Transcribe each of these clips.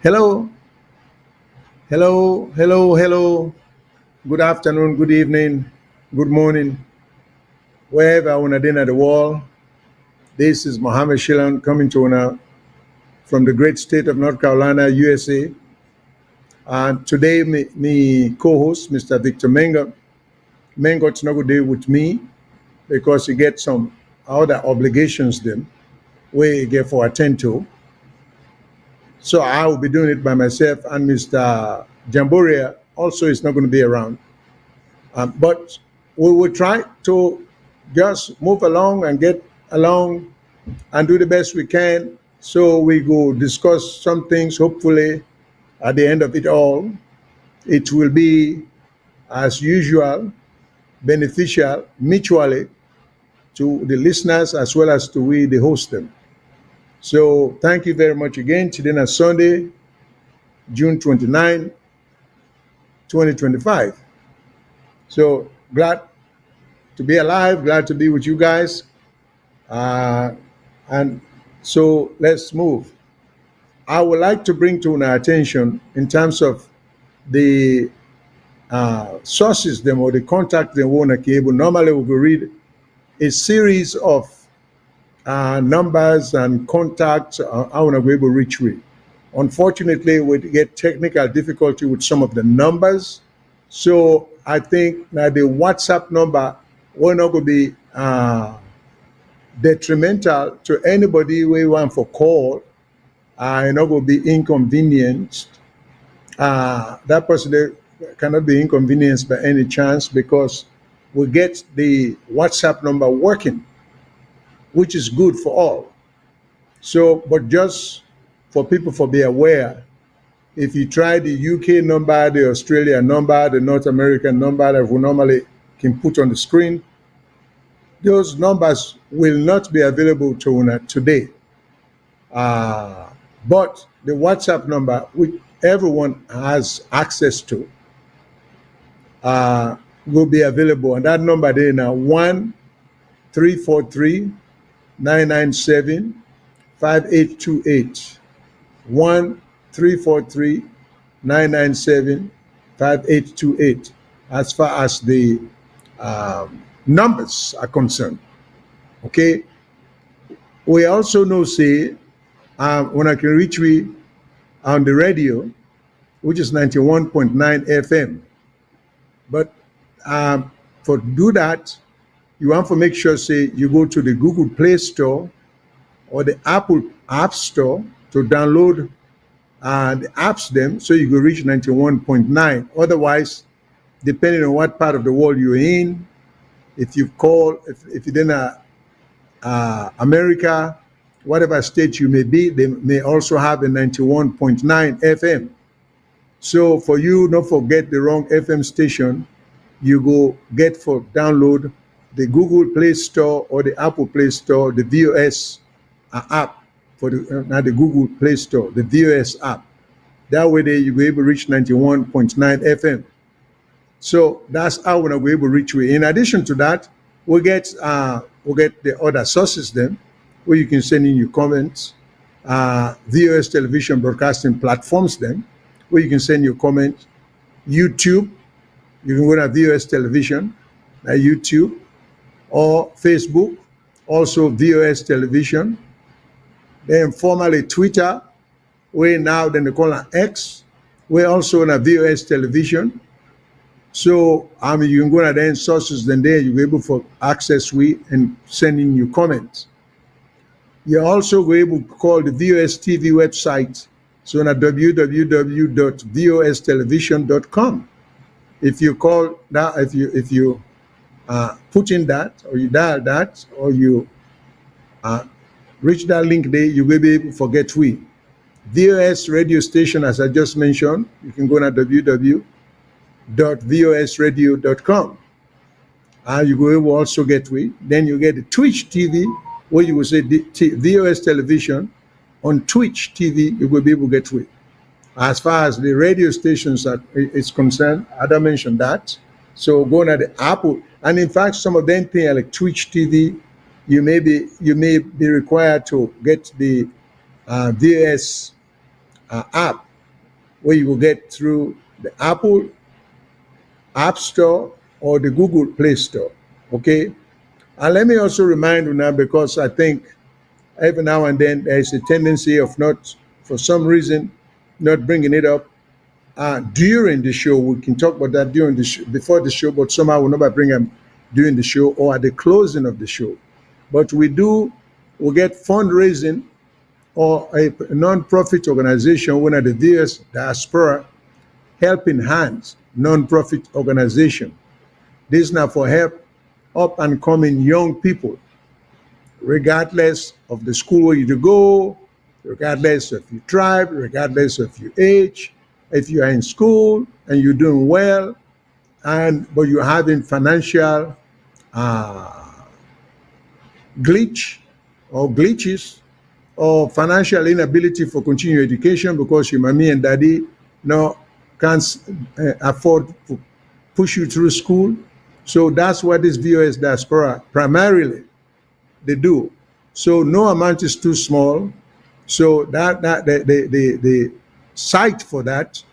Hello, hello. Good afternoon, good evening, good morning, wherever on a dinner the world. This is Mohammed Shilan coming to you from the great state of North Carolina, USA. And today, me co-host, Mr. Victor Menga. Menga's not going to with me because he gets some other obligations then we get for attend to. So I will be doing it by myself, and Mr. Jamboria also is not going to be around. But we will try to just move along and get along and do the best we can. So we go discuss some things. Hopefully, at the end of it all, it will be, as usual, beneficial mutually to the listeners as well as to we, the host them. So thank you very much again. Today is Sunday, June 29, 2025. So glad to be alive, glad to be with you guys. Uh, and so let's move. I would like to bring to our attention in terms of the sources them or the contact they want to cable. Normally we will read a series of numbers and contacts I want to be able to reach with. Unfortunately, we get technical difficulty with some of the numbers. So I think that the WhatsApp number will not going to be detrimental to anybody we want for call. Not going to be inconvenienced. That person cannot be inconvenienced by any chance because we get the WhatsApp number working, which is good for all. So, but just for people to be aware, if you try the UK number, the Australian number, the North American number that we normally can put on the screen, those numbers will not be available to una today. But the WhatsApp number, which everyone has access to, will be available. And that number there now 1-343-997-5828. 1-343-997-5828 as far as the numbers are concerned. Okay. We also know, say, when I can reach me on the radio, which is 91.9 FM. But for do that, you want to make sure, say, you go to the Google Play Store or the Apple App Store to download the apps them so you can reach 91.9. Otherwise, depending on what part of the world you're in, if you're in America, whatever state you may be, they may also have a 91.9 FM. So for you, not forget the wrong FM station, you go get for download the Google Play Store or the Apple Play Store, the VOS app for not the Google Play Store, the VOS app. That way there you will be able to reach 91.9 FM. So that's how we're able to reach you. In addition to that, we'll get the other sources then, where you can send in your comments, VOS television broadcasting platforms then, where you can send your comments, YouTube, you can go to VOS television, YouTube, or Facebook, also VOS television, then formerly Twitter, where now then they call it X, we're also on a VOS television. So you can go to the sources, then there you'll be able to access and send in your comments. You're also able to call the VOS TV website, so on www.vostelevision.com. If you call that, if you put in that, or you dial that, or you reach that link there, you will be able to forget we. VOS radio station, as I just mentioned, you can go to www.vosradio.com. You will also get we. Then you get the Twitch TV, where you will say VOS television. On Twitch TV, you will be able to get we. As far as the radio stations is concerned, I don't mention that. So go to the Apple, and in fact, some of them things like Twitch TV, you may be required to get the VOS app where you will get through the Apple App Store or the Google Play Store. Okay? And let me also remind you now, because I think every now and then there is a tendency of not, for some reason, not bringing it up during the show. We can talk about that during the show, before the show, but somehow we'll never bring them during the show or at the closing of the show. But we get fundraising or a non-profit organization, one of the VOS Diaspora Helping Hands non-profit organization. This is now for help up and coming young people, regardless of the school where you go, regardless of your tribe, regardless of your age. If you are in school and you're doing well, but you're having financial glitches or financial inability for continued education because your mommy and daddy can't afford to push you through school. So that's what this VOS Diaspora primarily they do. So no amount is too small. So the site for that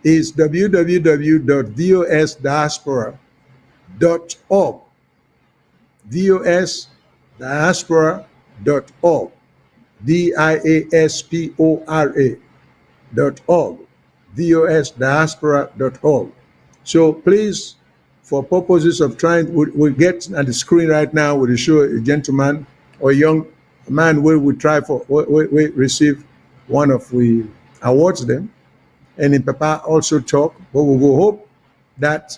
is www.vosdiaspora.org. vosdiaspora.org. diaspora.org. vosdiaspora.org. So please, for purposes of trying, we get at the screen right now, we show a gentleman or a young man where we try for, we receive one of the awards them, and in Papa also talk, but we will hope that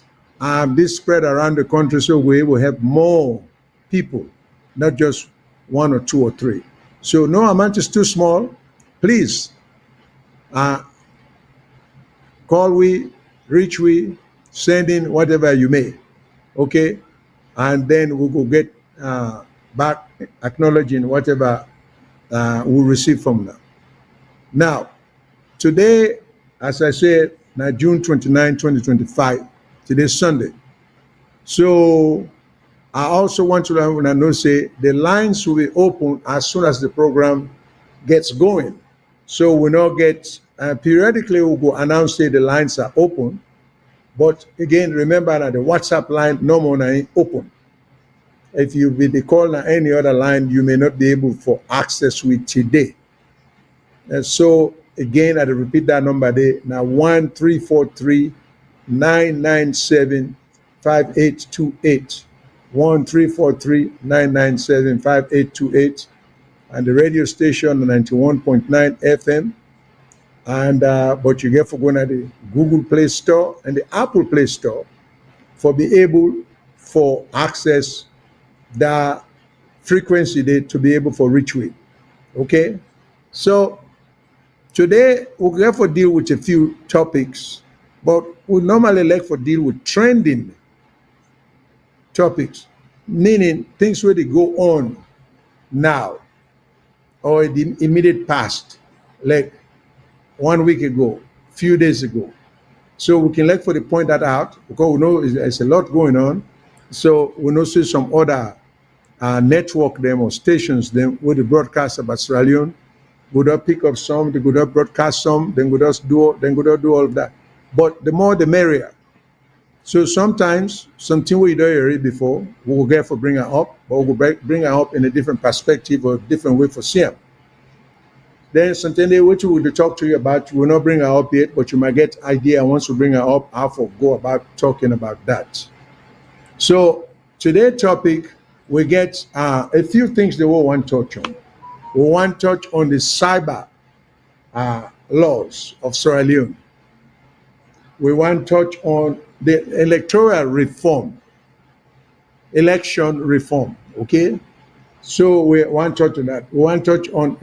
this spread around the country so we will have more people, not just one or two or three. So no amount is too small. Please call we, reach we, send in whatever you may, okay? And then we will get back acknowledging whatever we receive from them. Now, today, as I said, now June 29, 2025, today's Sunday. So I also want to let you know, say the lines will be open as soon as the program gets going. So we not get, periodically we will announce say the lines are open. But again, remember that the WhatsApp line no more ain't open. If you be the call on any other line, you may not be able for access with today. And so again, I repeat that number there. Now 1-343-997-5828. 1-343-997-5828. And the radio station 91.9 FM. And but you get for going at the Google Play Store and the Apple Play Store for be able for access the frequency there to be able for reach with. Okay, so today we'll therefore deal with a few topics, but we normally like for deal with trending topics, meaning things where they go on now or in the immediate past, like 1 week ago, few days ago. So we can like for the point that out because we know there's a lot going on. So we know see some other network them or stations them with the broadcast about Sierra Leone. Go to pick up some, they go to broadcast some, then go to do all of that. But the more the merrier. So sometimes something we don't hear before, we will get for bring her up, but we will bring her up in a different perspective or a different way for CM. Then something which we will talk to you about, we will not bring her up yet, but you might get idea once we bring her up, how to go about talking about that. So today's topic, we get a few things that we want to touch on. We want to touch on the cyber laws of Sierra Leone. We want to touch on the electoral reform, election reform, okay? So we want to touch on that. We want to touch on,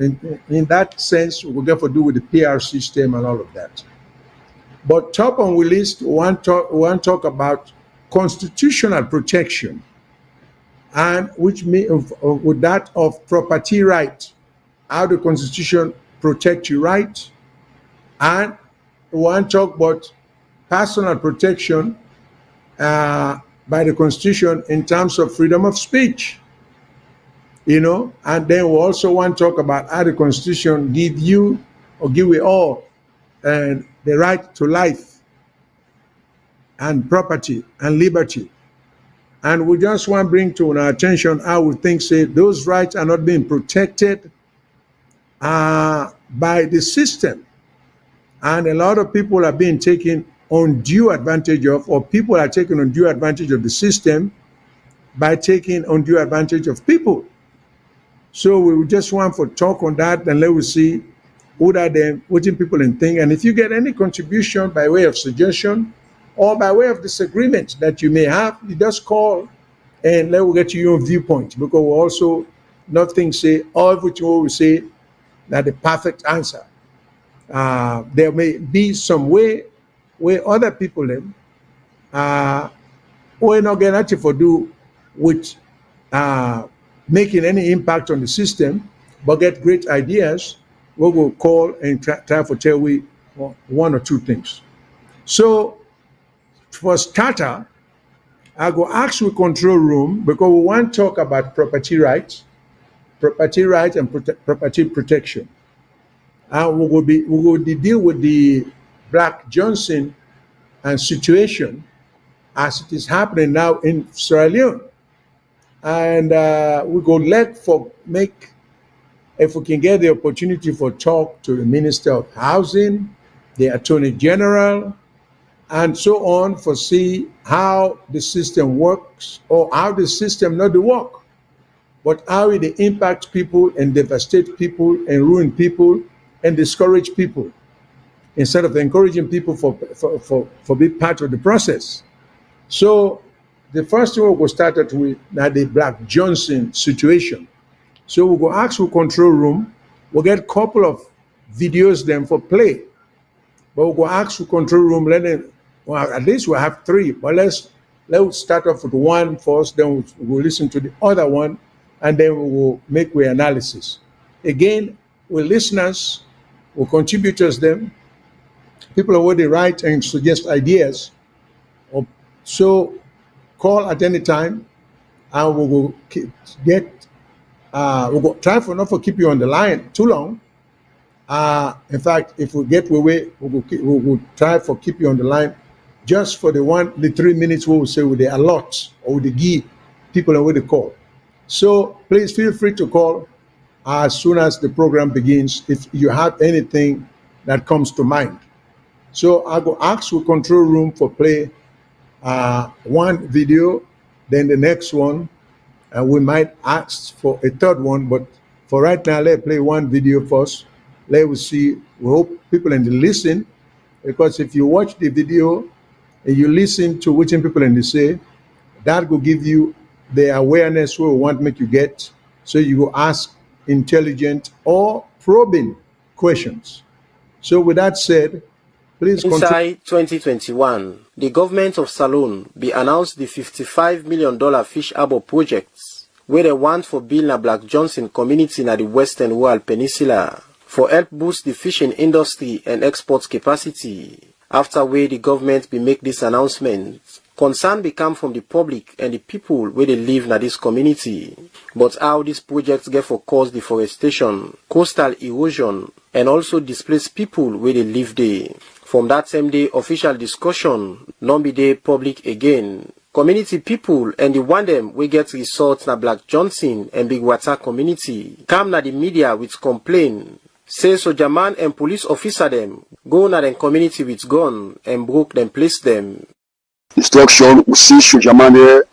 in that sense, we'll get to do with the PR system and all of that. But top on the list, we want to talk about constitutional protection, and which means with that of property right, how the Constitution protects your right, and we want to talk about personal protection by the Constitution in terms of freedom of speech. You know, and then we also want to talk about how the Constitution give you or give we all and the right to life and property and liberty. And we just want to bring to our attention how we think, say, those rights are not being protected by the system. And a lot of people are being taken undue advantage of, or people are taking undue advantage of the system by taking undue advantage of people. So we just want to talk on that, and let us see what are them, what people in think. And if you get any contribution by way of suggestion or by way of disagreement that you may have, you just call and let us get you your viewpoint, because we also nothing say, everything we say that the perfect answer. There may be some way where other people them will not get nothing for do with making any impact on the system, but get great ideas. We will call and try to tell we one or two things. So for starter, I go ask we control room, because we want to talk about property rights and property protection. And we will deal with the Black Johnson and situation as it is happening now in Sierra Leone. And we go if we can get the opportunity for talk to the Minister of Housing, the Attorney General, and so on, for see how the system works, or how the system not to work, but how it impact people and devastate people and ruin people and discourage people, instead of encouraging people for be part of the process. So the first thing we'll start with now the Black Johnson situation. So we'll go ask for control room. We'll get a couple of videos then for play. But we'll go ask for control room, at least we'll have three, but let's start off with one first, then we'll listen to the other one, and then we will make the analysis. Again, we're listeners, we're contributors them, people who already write and suggest ideas. So call at any time, and we will we'll try for not to keep you on the line too long. In fact, if we get away, we'll try for keep you on the line just for the 3 minutes we will say with the allot or with the give people and with the call. So please feel free to call as soon as the program begins if you have anything that comes to mind. So I go ask for control room for play one video, then the next one, and we might ask for a third one, but for right now, let's play one video first. Let's see. We hope people in the listen, because if you watch the video and you listen to what people in the say, that will give you the awareness we want to make you get, so you will ask intelligent or probing questions. So with that said, please inside 2021, the government of Salone be announced the $55 million fish harbor projects, where they want for build a Black Johnson community in the Western Royal Peninsula for help boost the fishing industry and export capacity. After where the government be make this announcement, concern become from the public and the people where they live in this community. But how these projects get for cause deforestation, coastal erosion, and also displace people where they live there. From that same day, official discussion, non be there public again. Community people and the one them we get resorts na Black Johnson and Big Water community come na the media with complaint. Say soldier man and police officer them go na them community with gun and broke them place them. Instruction aussi soldier man there,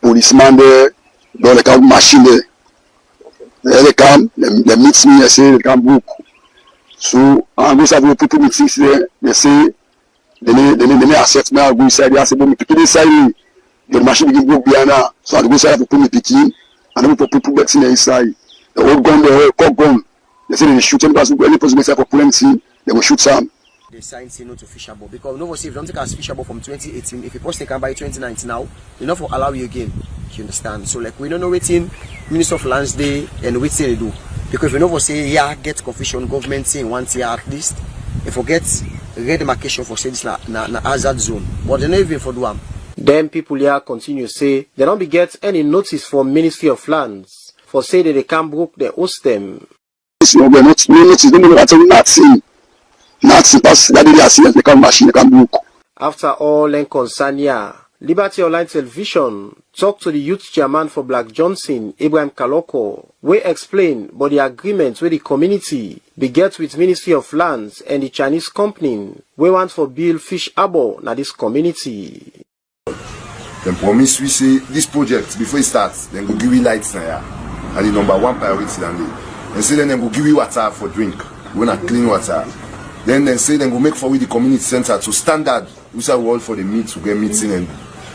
policeman there, dans le camp machine there. They come, they meet me and say they come book. So I'm going to have people meetings there. They say they accept me. I go inside. They say me picking inside. The machine begin broke behind her. So I go inside for people picking, and then for people getting inside. The old gun, the cock gun. They say they shoot anybody. Any person inside for plenty, they will shoot some. They sign say no to fisherable because no see if you don't take as fisherable from 2018. If you post they can buy 2019 now, they not for allow you again. You understand? So like we don't know waiting Minister of Lands Day and wait say they do. Because we never say yeah get confusion government saying 1 year at least. If we get red demarcation for say this na hazard zone, but they not even for do am. Then people here continue say they don't be get any notice from Ministry of Lands for say that they can't broke the host them. No notice, no matter nothing. Nazi pass that they see they can machine, they can book. After all and concern here, Liberty Online Television talked to the youth chairman for Black Johnson, Ibrahim Kaloko, where explained about the agreement with the community be get with Ministry of Lands and the Chinese company we want for build fish harbor na this community. Then promise we say this project before it starts, then go give you lights now, and the number one priority than they. And say then go give you water for drink, we want clean water. Then say then go make for with the community center to standard. We say we all for the meet to get meeting and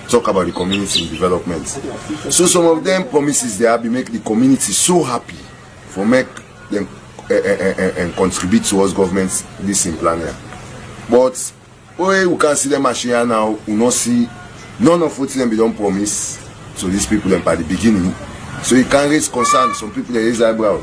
talk about the community development. So some of them promises they have to make the community so happy for make them and contribute towards government this in plan here. But we can see them machine now, we not see none of what them be done promise to these people them by the beginning. So you can raise concern. Some people they raise eyebrow.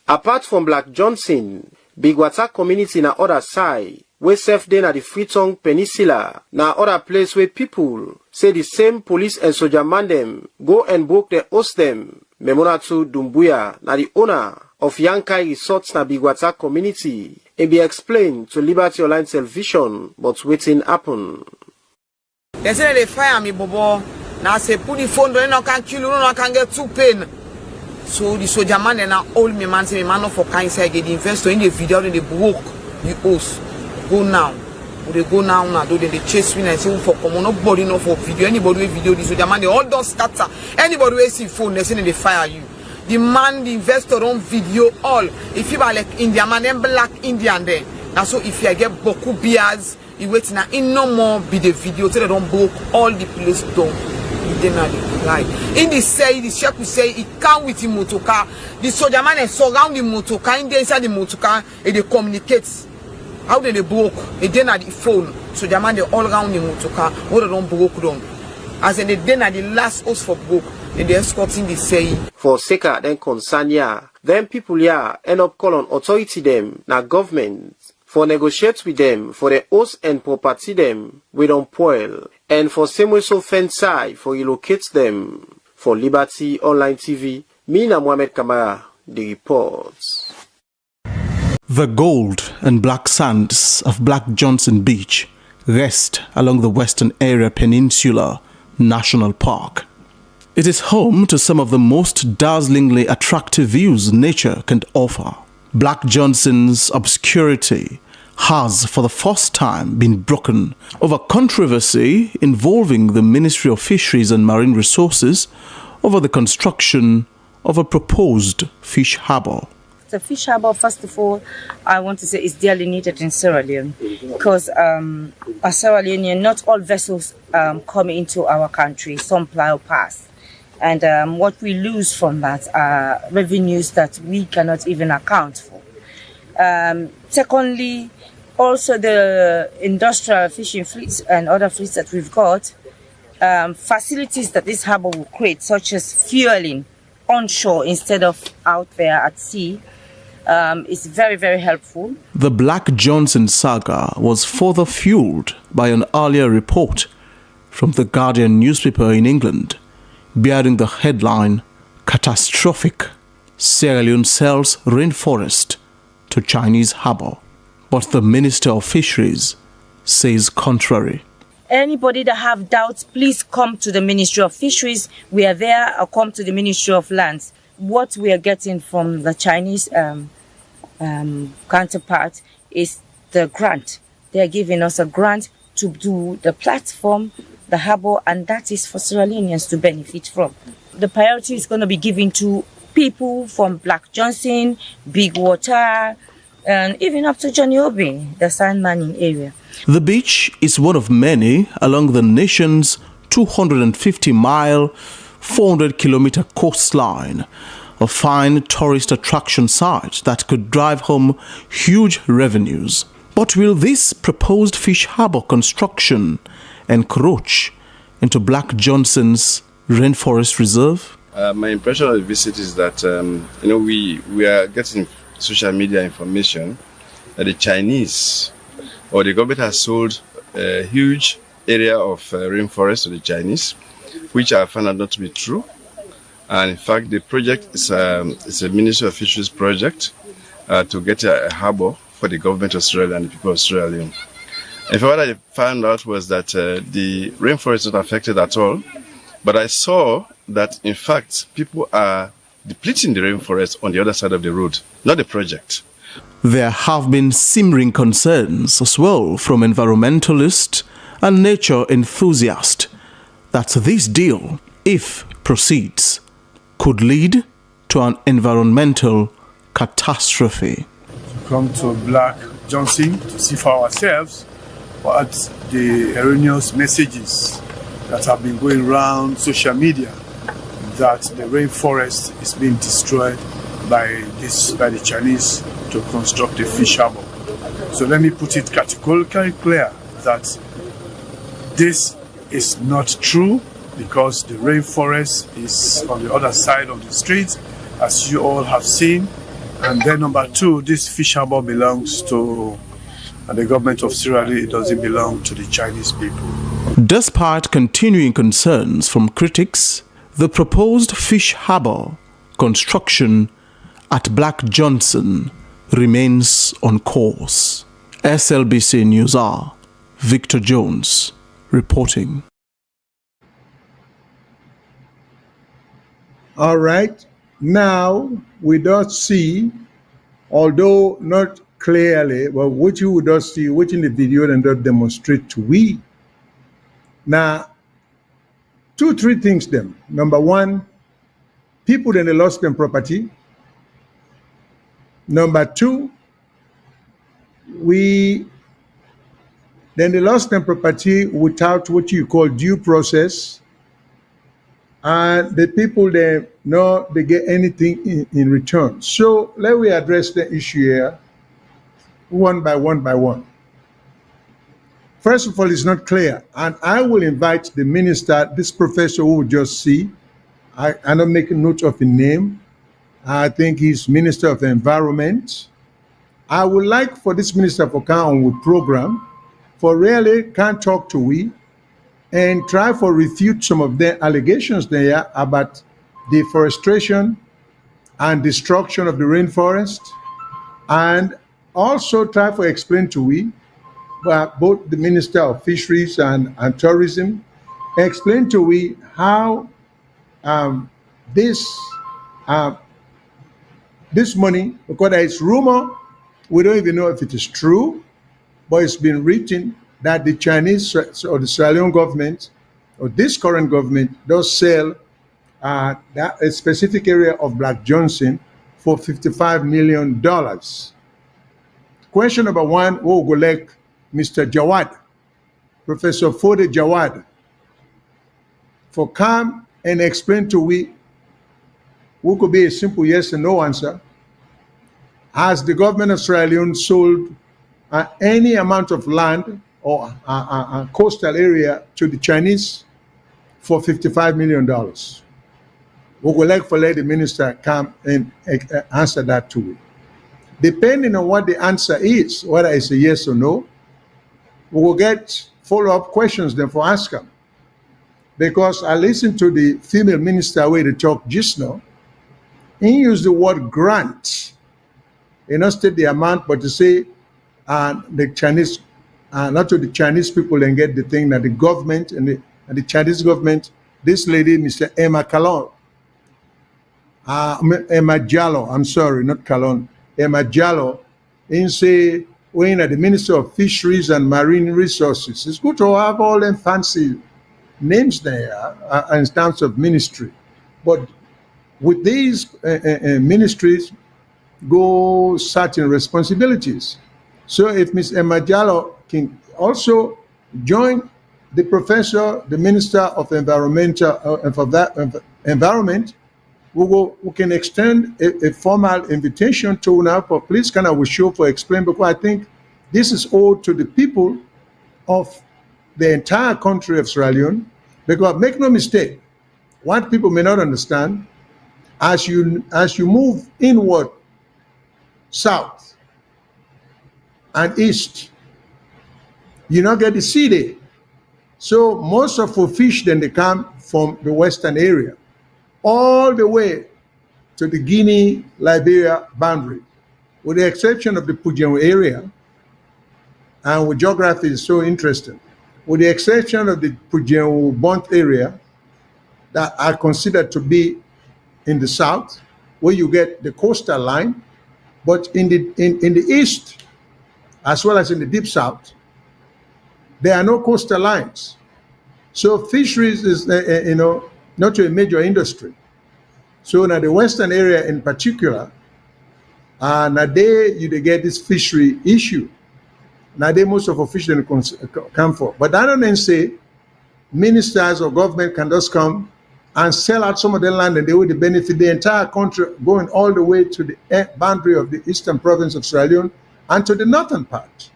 Apart from Black Johnson, Big Water community na other side, where safe then at the Freetongue Peninsula, na other place where people say the same police and soldier man them go and broke the host them. Memonatu Dumbuya, na the owner of Yankai Resorts na Big Water community, and be explained to Liberty Online Television, but waiting happen. They say they fire me, Bobo. Now say put the phone, don't can kill you, no can get too pain. So the soldier man and now all me man say me man not for kind say get the investor in the video then they broke the host. Go now. They go now do they chase me and say for come on nobody no for video. Anybody with video this soldier man they all don't scatter. Anybody with see phone they say they fire you. The man, the investor don't video all. If you are like Indian man, then black Indian then. Now so if you get boku beers, you wait now in no more be the video till they don't broke all the place down. In the say, the chef will say it come with the motor car. The soldier man is surround the motor car, in the inside the motor car, and they communicate. How they broke? And then at the phone, soldier man they all around the motor car, what they don't broke down. As in the then at the last house for broke, and they escorting the say. For Seka then concern ya, then people ya end up call on authority them, na government, for negotiate with them, for the host and property them, we don't spoil. And for same way so fence for relocate them. For Liberty Online TV, Mina Mohamed Kamara, the reports. The gold and black sands of Black Johnson Beach rest along the Western Area Peninsula National Park. It is home to some of the most dazzlingly attractive views nature can offer. Black Johnson's obscurity has for the first time been broken over controversy involving the Ministry of Fisheries and Marine Resources over the construction of a proposed fish harbour. The fish harbour, first of all, I want to say is dearly needed in Sierra Leone because as Sierra Leone, not all vessels come into our country, some plough past. And what we lose from that are revenues that we cannot even account for. Secondly, also the industrial fishing fleets and other fleets that we've got, facilities that this harbour will create, such as fueling onshore instead of out there at sea, is very, very helpful. The Black Johnson saga was further fueled by an earlier report from the Guardian newspaper in England, bearing the headline, "Catastrophic, Sierra Leone sells rainforest to Chinese harbour." But the Minister of Fisheries says contrary. Anybody that have doubts, please come to the Ministry of Fisheries. We are there, or come to the Ministry of Lands. What we are getting from the Chinese counterpart is the grant. They are giving us a grant to do the platform, the harbour, and that is for Sierra Leoneans to benefit from. The priority is going to be given to people from Black Johnson, Big Water, and even up to Johnny Obi, the sand mining area. The beach is one of many along the nation's 250-mile, 400-kilometer coastline, a fine tourist attraction site that could drive home huge revenues. But will this proposed fish harbour construction encroach into Black Johnson's rainforest reserve? My impression of the visit is that we are getting social media information that the Chinese or the government has sold a huge area of rainforest to the Chinese, which I found out not to be true. And in fact, the project is a Ministry of Fisheries project to get a harbour for the government of Sierra Leone and the people of Sierra Leone. In fact, what I found out was that the rainforest is not affected at all, but I saw that, in fact, people are depleting the rainforest on the other side of the road, not the project. There have been simmering concerns as well from environmentalists and nature enthusiasts that this deal, if proceeds, could lead to an environmental catastrophe. Come to Black Johnson to see for ourselves what the erroneous messages that have been going around social media that the rainforest is being destroyed by the Chinese to construct a fish harbor. So let me put it categorically clear that this is not true, because the rainforest is on the other side of the street, as you all have seen. And then number two, this fish harbor belongs to the government of Sierra Leone. It doesn't belong to the Chinese people. Despite continuing concerns from critics, the proposed fish harbor construction at Black Johnson remains on course. SLBC News Hour, Victor Jones reporting. All right. Now we don't see, although not clearly, but what you would see, which in the video and not demonstrate to we. Now, 2-3 things them. Number one, people then they lost their property. Number two, then they lost their property without what you call due process. And the people they get anything in return. So let me address the issue here one by one. First of all, it's not clear, and I will invite the minister, this professor who will just see. I'm not making note of his name. I think he's Minister of the Environment. I would like for this minister to come on with program for really can talk to we and try for refute some of the allegations there about deforestation and destruction of the rainforest, and also try for explain to we, both the Minister of Fisheries and Tourism, explain to we how this money, because there is rumor, we don't even know if it is true, but it's been written that the Chinese or the Sierra Leone government or this current government does sell a specific area of Black Johnson for $55 million. Question number one, we'll go like Mr. Jawad, Professor Fode Jawad, for come and explain to we, who could be a simple yes and no answer. Has the government of Sierra Leone sold any amount of land or a coastal area to the Chinese for $55 million? We would like for let the minister come and answer that to me. Depending on what the answer is, whether it's a yes or no, we will get follow-up questions then for ask them. Because I listened to the female minister where they talk just now. He used the word grant. He not state the amount, but to say the Chinese, not to the Chinese people and get the thing that the government and the Chinese government, this lady, Mr. Emma Jallo, I'm sorry, not Calon, Emma Jallo, in say, when the Minister of Fisheries and Marine Resources, it's good to have all them fancy names there in terms of ministry. But with these ministries go certain responsibilities. So if Ms. Emma Jallo can also join the professor, the Minister of Environment, we can extend a formal invitation to now for please can I will show for explain, because I think this is owed to the people of the entire country of Sierra Leone. Because make no mistake, what people may not understand, as you move inward, south and east, you not get the sea there. So most of the fish then they come from the western area, all the way to the Guinea-Liberia boundary. with the exception of the Pujan area, and with geography is so interesting, with the exception of the Pujan Bont area that are considered to be in the south, where you get the coastal line, but in the east, as well as in the deep south, there are no coastal lines. So fisheries is, not a major industry. So now the western area in particular, now there you get this fishery issue. Now they most of our fishermen come for. But I don't then say ministers or government can just come and sell out some of the land and they will benefit the entire country, going all the way to the boundary of the eastern province of Sierra Leone and to the northern part,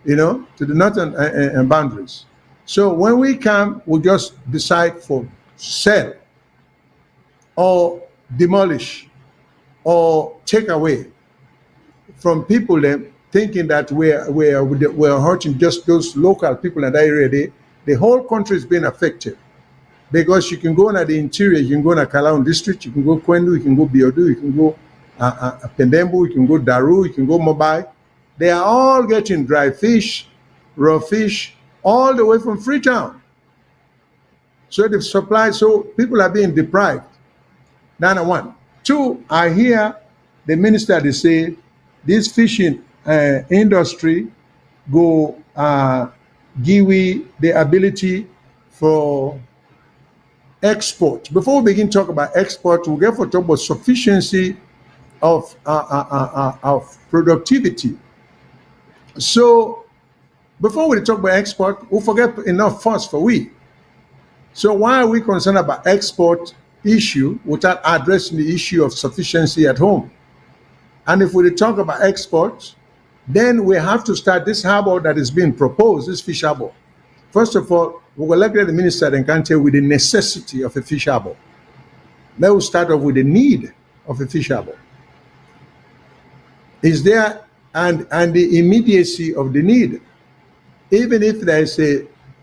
to the northern boundaries. So when we come, we just decide for sell or demolish or take away from people then thinking that we're hurting just those local people in that area. The whole country is being affected. Because you can go in the interior, you can go in Kalaun district, you can go Kwendu, you can go Biodu, you can go Pendembu, you can go Daru, you can go Mobai. They are all getting dry fish, raw fish, all the way from Freetown. So the supply, so people are being deprived. That's one. Two, I hear the minister, they say, this fishing industry go give we the ability for export. Before we begin to talk about export, we get to talk about sufficiency of productivity. So before we talk about export, we forget enough first for we. So why are we concerned about export issue without addressing the issue of sufficiency at home? And if we talk about export, then we have to start this harbor that is being proposed, this fish harbor. First of all, we will let the minister and country with the necessity of a fish harbor. Let us start off with the need of a fish harbor. Is there and the immediacy of the need? Even if there is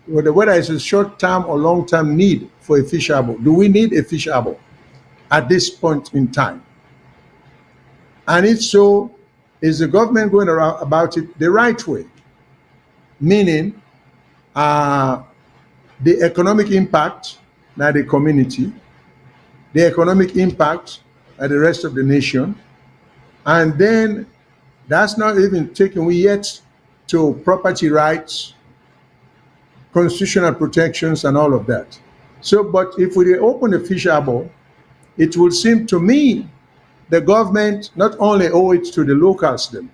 whether it's a short-term or long-term need for a fish harbor, do we need a fish harbor at this point in time? And if so, is the government going around about it the right way? Meaning, the economic impact at the community, the economic impact at the rest of the nation, and then that's not even taken yet to property rights, constitutional protections, and all of that. So, but if we open the fish harbor, it would seem to me the government not only owe it to the locals, them,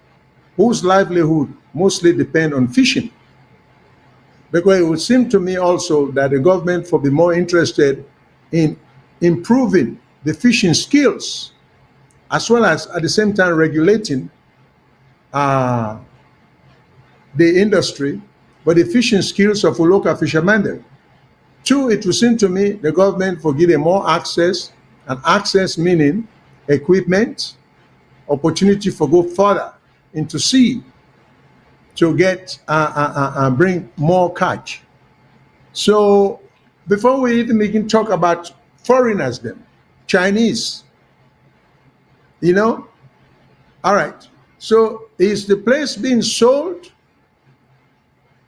whose livelihood mostly depend on fishing, because it would seem to me also that the government will be more interested in improving the fishing skills, as well as at the same time regulating the industry, but the fishing skills of a local fishermen there. Two, it would seem to me the government will give them more access, and access meaning equipment, opportunity for go further into sea to get bring more catch. So before we even begin talk about foreigners, then Chinese, all right. So is the place being sold?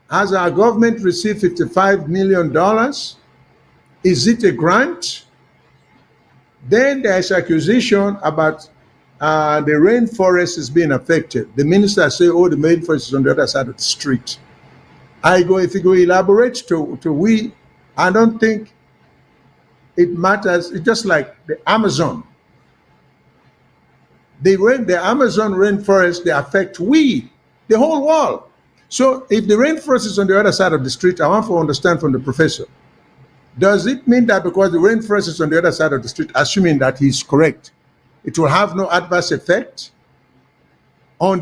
Has our government received $55 million? Is it a grant? Then there's accusation about the rainforest is being affected. The minister say, oh, the rainforest is on the other side of the street. If you go elaborate to we, I don't think it matters. It's just like the Amazon. The Amazon rainforest, they affect we, the whole world. So if the rainforest is on the other side of the street, I want to understand from the professor, does it mean that because the rainforest is on the other side of the street, assuming that he's correct, it will have no adverse effect on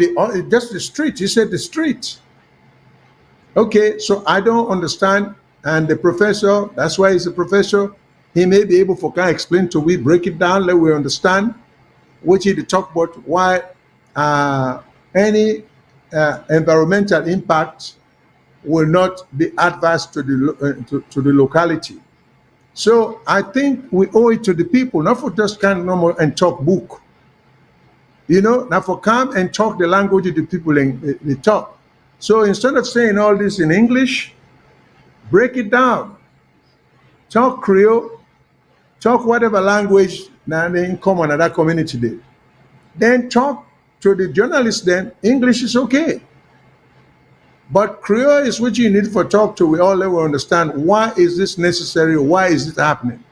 just the street? He said the street. Okay, so I don't understand. And the professor, that's why he's a professor, he may be able to explain to we, break it down, let we understand, which he talk about why any environmental impact will not be adverse to the locality. So I think we owe it to the people, not for just kind of normal and talk book. You know, now for come and talk the language of the people in they talk. So instead of saying all this in English, break it down. Talk Creole, talk whatever language now in common in that community there. Then talk to the journalists then, English is okay. But Creole is what you need for talk to. We all will understand why is this necessary? Why is it happening?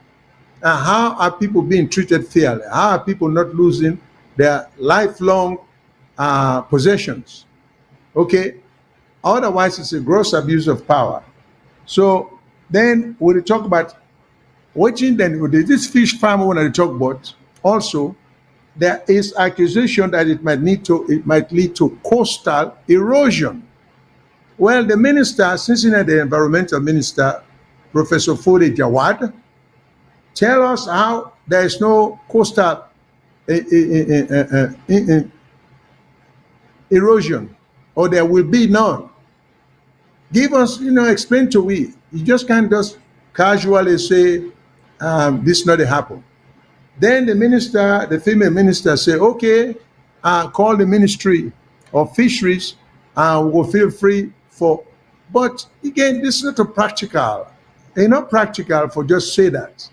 And how are people being treated fairly? How are people not losing their lifelong possessions? Okay. Otherwise, it's a gross abuse of power. So then we talk about watching then with this fish farm when I talk about also there is accusation that it might lead to coastal erosion. Well, the minister, Cincinnati the environmental minister, Professor Fode Jawad, tell us how there is no coastal erosion, or there will be none. Give us, explain to we. You just can't just casually say this not happen. Then the minister, the female minister, say, okay, call the Ministry of Fisheries and we'll feel free for. But again, this is not a practical. It's not practical for just say that.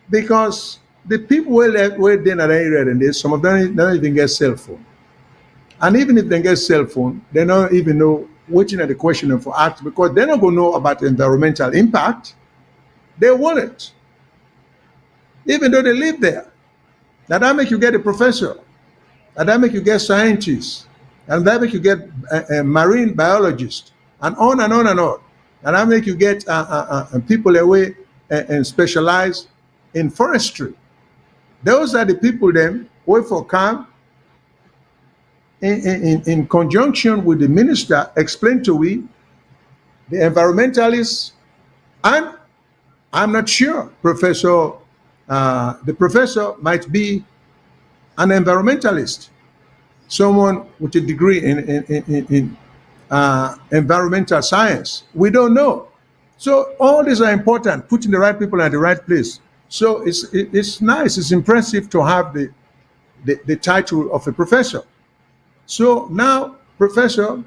Because the people who live in that area and this, some of them don't even get cell phone. And even if they get cell phone, they don't even know waiting at the question for act because they're not going to know about the environmental impact. They want it. Even though they live there. Now that make you get a professor. And that make you get scientists. And that make you get a marine biologist. And on and on and on. And that make you get people away and specialize in forestry. Those are the people then wait for come in conjunction with the minister, explain to we, the environmentalists, and I'm not sure, the professor might be an environmentalist, someone with a degree in environmental science. We don't know. So all these are important, putting the right people at the right place. So it's nice, it's impressive to have the title of a professor. So now, professor,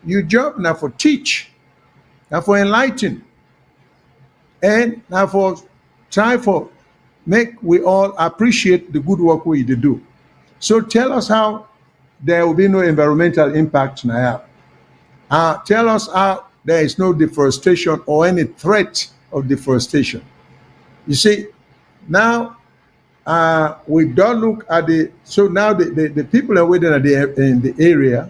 your job now for teach, now for enlighten, and now for try for make we all appreciate the good work we do. So tell us how there will be no environmental impact now. Tell us how there is no deforestation or any threat of deforestation. You see, now we don't look at so now the people are waiting in the area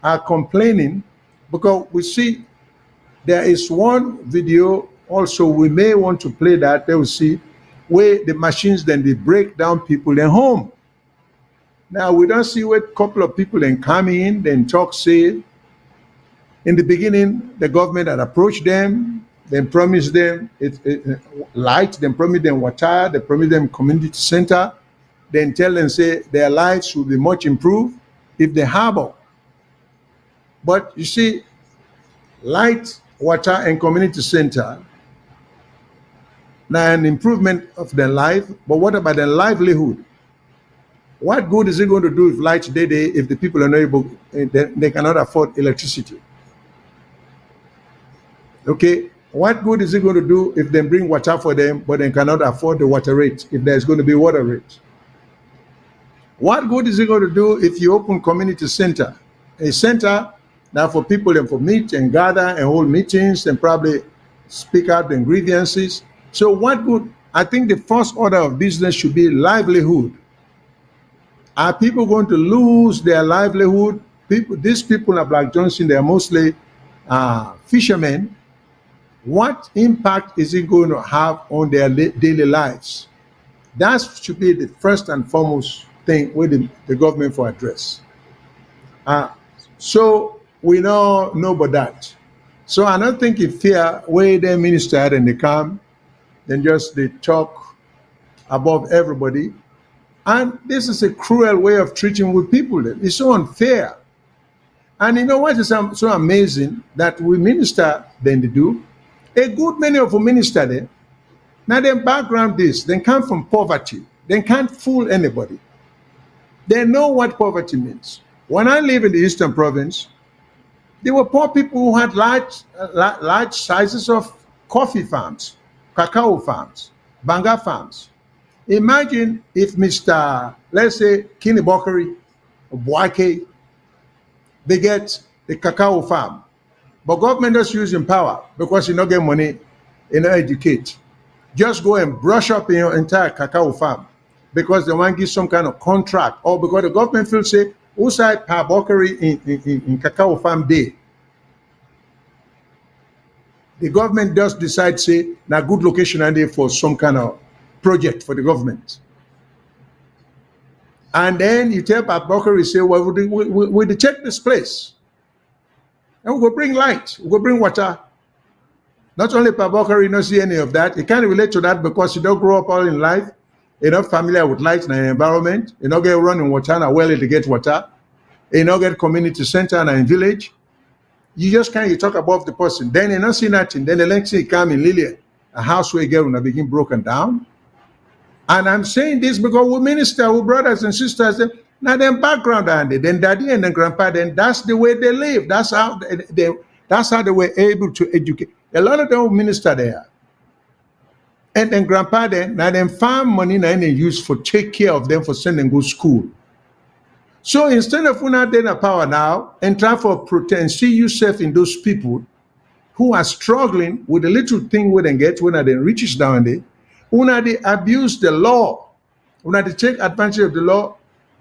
are complaining because we see there is one video also we may want to play that they will see where the machines then they break down people in home. Now we don't see where a couple of people then come in, then talk, say in the beginning the government had approached them, then promised them light, then promised them water, then promised them community center, then tell them, say, their lives will be much improved if they harbor. But you see, light, water, and community center, now an improvement of their life, but what about their livelihood? What good is it going to do if light day if the people are not able, they cannot afford electricity? Okay. What good is it going to do if they bring water for them, but they cannot afford the water rate, if there's going to be water rate? What good is it going to do if you open community center, a center now for people and for meet and gather and hold meetings and probably speak out their grievances? So what good? I think the first order of business should be livelihood. Are people going to lose their livelihood? These people at Black Johnson, they are mostly fishermen. What impact is it going to have on their daily lives? That should be the first and foremost thing with the government for address. So we know about that. So I don't think it's fair where the minister and they come, then just they talk above everybody. And this is a cruel way of treating with people. It's so unfair. And you know what is so amazing that we minister then they do? A good many of the ministers there, now their background is, they come from poverty. They can't fool anybody. They know what poverty means. When I live in the Eastern Province, there were poor people who had large sizes of coffee farms, cacao farms, banga farms. Imagine if Mr. let's say Kinibokari or Boake, they get the cacao farm, but government just using power because you don't get money, you know, educate. Just go and brush up in your entire cacao farm because they want to give some kind of contract or because the government feels say, outside Pabokari in cacao farm day. The government just decide say, na good location and there for some kind of project for the government. And then you tell Pabokari, say, well, we'll check this place. And we will bring light, we will bring water. Not only Pabokari not see any of that, he can't relate to that because he don't grow up all in life. You're not familiar with light in the environment. You don't get running water and well to get water. You don't get community center and in village. You just can't you talk above the person. Then you not see nothing. Then the next thing you come in Lily, a house where girl will begin broken down. And I'm saying this because we minister, we brothers and sisters, now them background and then daddy and then grandpa, then that's the way they live. That's how they were able to educate. A lot of them minister there. And then grandpa then, now them farm money now they use for take care of them for sending go school. So instead of una then a power now and try for protect and see yourself in those people who are struggling with the little thing we then get when they reaches down there, una they abuse the law, una they take advantage of the law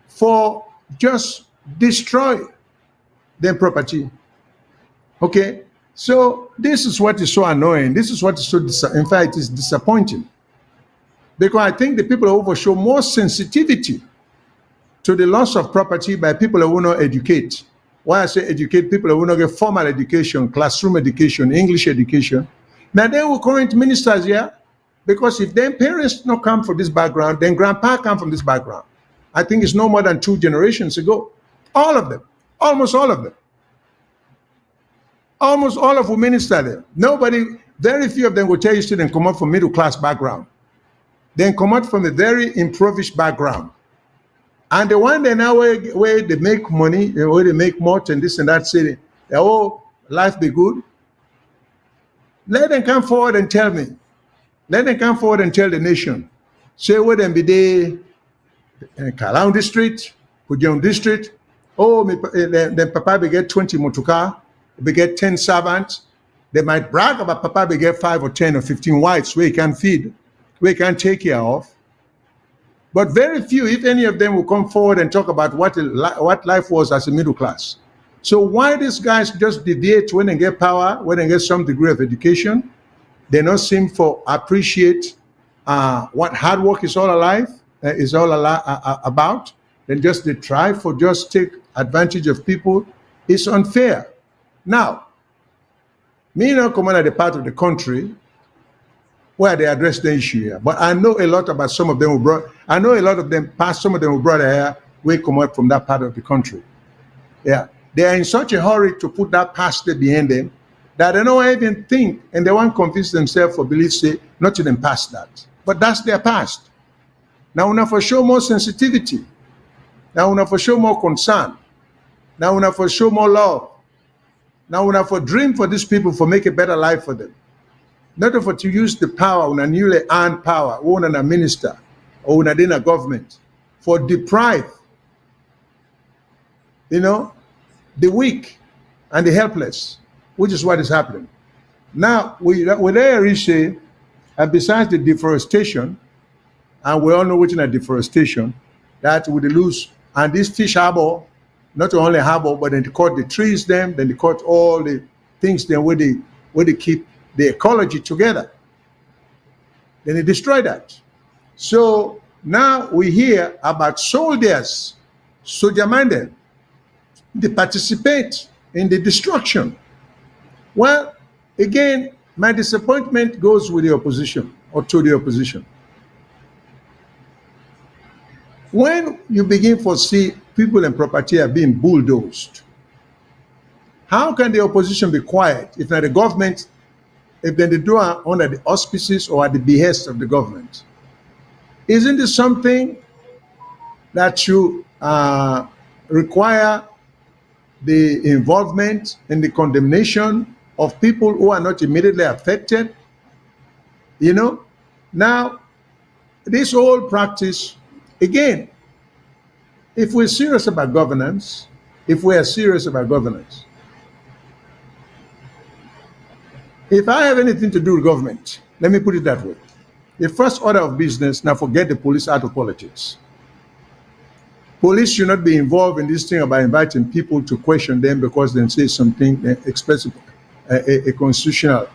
for just destroy their property. Okay, so this is what is so annoying. This is what is so in fact it is disappointing because I think the people over show more sensitivity to the loss of property by people who will not educate. Why I say educate, people who will not get formal education, classroom education, English education. Now they will current ministers here, because if their parents not come from this background, then grandpa come from this background. I think it's no more than 2 generations ago. All of them, almost all of them. Almost all of who minister there. Nobody, very few of them will tell you students come out from middle class background. Then come out from a very impoverished background. And the one they now where they make money, where they make more and this and that city, oh, life be good. Let them come forward and tell me. Let them come forward and tell the nation. Say where them be there in Kalang district, Pujong district. Oh, then Papa be get 20 motocar, be get 10 servants. They might brag about Papa be get 5 or 10 or 15 wives where he can feed, where he can take care of. But very few, if any of them, will come forward and talk about what life was as a middle class. So why these guys just deviate when they get power, when they get some degree of education? They don't seem to appreciate what hard work is all about. Then just they try for just take advantage of people. It's unfair. Now, me not come out of the part of the country where they address the issue here. But I know a lot about some of them who brought, I know a lot of them past, some of them who brought here, we come out from that part of the country. Yeah. They are in such a hurry to put that past there behind them that they don't even think and they want to convince themselves or believe, say, not to them past that. But that's their past. Now we have to show more sensitivity. Now we have to show more concern. Now we have to show more love. Now we have to dream for these people for make a better life for them. Not for to use the power, on a newly earned power, or on a minister, or on a government, for deprive, the weak and the helpless, which is what is happening. Now, we there say, and besides the deforestation, and we all know which is a deforestation, that we lose, and this fish harbor, not only harbor, but then they cut the trees then they cut all the things then where they keep the ecology together. Then they destroy that. So now we hear about soldiers, soldier-minded, they participate in the destruction. Well, again, my disappointment goes with the opposition or to the opposition. When you begin to see people and property are being bulldozed, how can the opposition be quiet if not the government, if they do it under the auspices or at the behest of the government? Isn't this something that should require the involvement and the condemnation of people who are not immediately affected. You know, now this whole practice, again, if we're serious about governance, if I have anything to do with government, let me put it that way. The first order of business, now forget the police out of politics. Police should not be involved in this thing about inviting people to question them because they say something, they express a constitutional,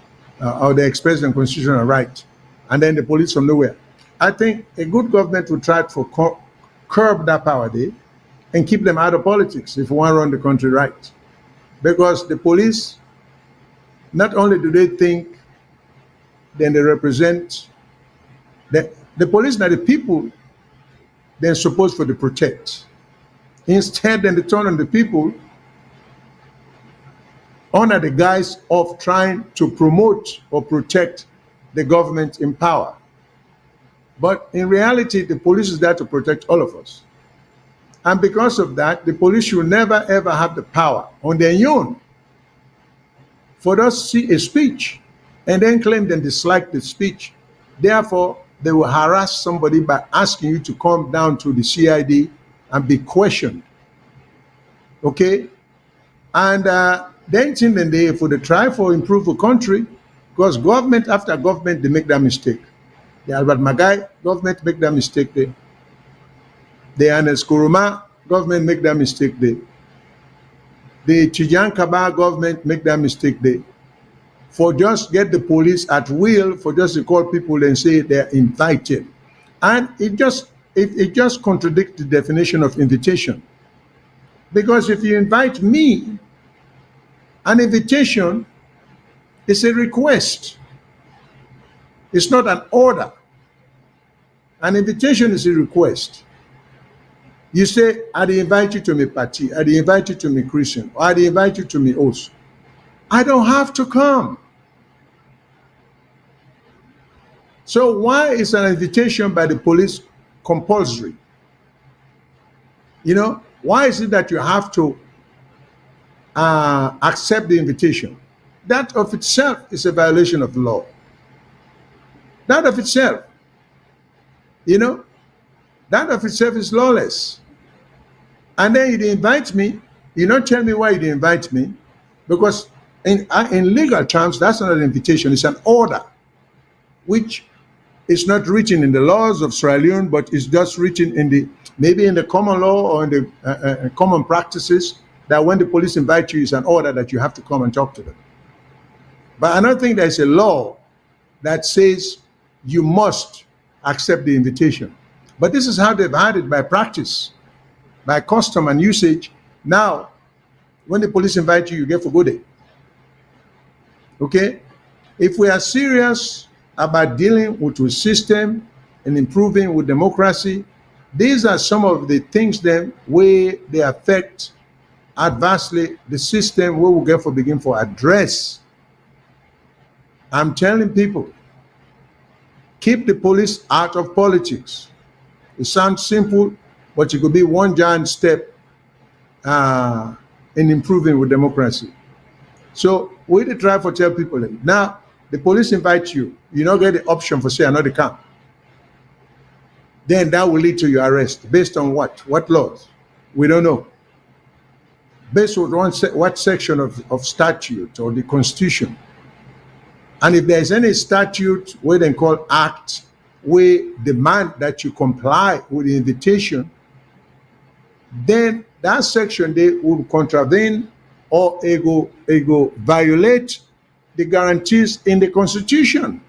or they express a constitutional right, and then the police from nowhere. I think a good government will try to curb that power there and keep them out of politics if we want to run the country right. Because the police, not only do they think, then they represent, the police are the people they're supposed to protect. Instead, then they turn on the people under the guise of trying to promote or protect the government in power. But in reality, the police is there to protect all of us. And because of that, the police should never ever have the power on their own for us to see a speech and then claim they dislike the speech. Therefore, they will harass somebody by asking you to come down to the CID and be questioned. Okay? And then they for the try for improve the country, because government after government, they make that mistake. The Albert Magai government make that mistake there. The Ernest Kuruma government make that mistake there. The Chijan Kaba government make that mistake there. For just get the police at will, for just to call people and say they're invited. And it just contradicts the definition of invitation. Because if you invite me, an invitation is a request. It's not an order. An invitation is a request. You say, I invite you to my party, I invite you to my Christian, or I invite you to me also. I don't have to come. So why is an invitation by the police compulsory? You know, why is it that you have to accept the invitation? That of itself is a violation of the law. That of itself, you know, that of itself is lawless. And then you didn't invite me, you don't tell me why you didn't invite me, because in legal terms, that's not an invitation, it's an order, which is not written in the laws of Sierra Leone, but it's just written in maybe in the common law or in the common practices, that when the police invite you, it's an order that you have to come and talk to them. But I don't think there's a law that says you must accept the invitation. But this is how they've had it by practice, by custom and usage. Now, when the police invite you, you get for good day. Okay? If we are serious about dealing with the system and improving with democracy, these are some of the things then where they affect adversely the system where we get for begin for address. I'm telling people, keep the police out of politics. It sounds simple, but it could be one giant step in improving with democracy. So we try to tell people, now the police invite you, you don't get the option for say another come. Then that will lead to your arrest. Based on what? What laws? We don't know. Based on what section of statute or the Constitution. And if there's any statute where they call act, we demand that you comply with the invitation, then that section they will contravene or ego violate the guarantees in the Constitution.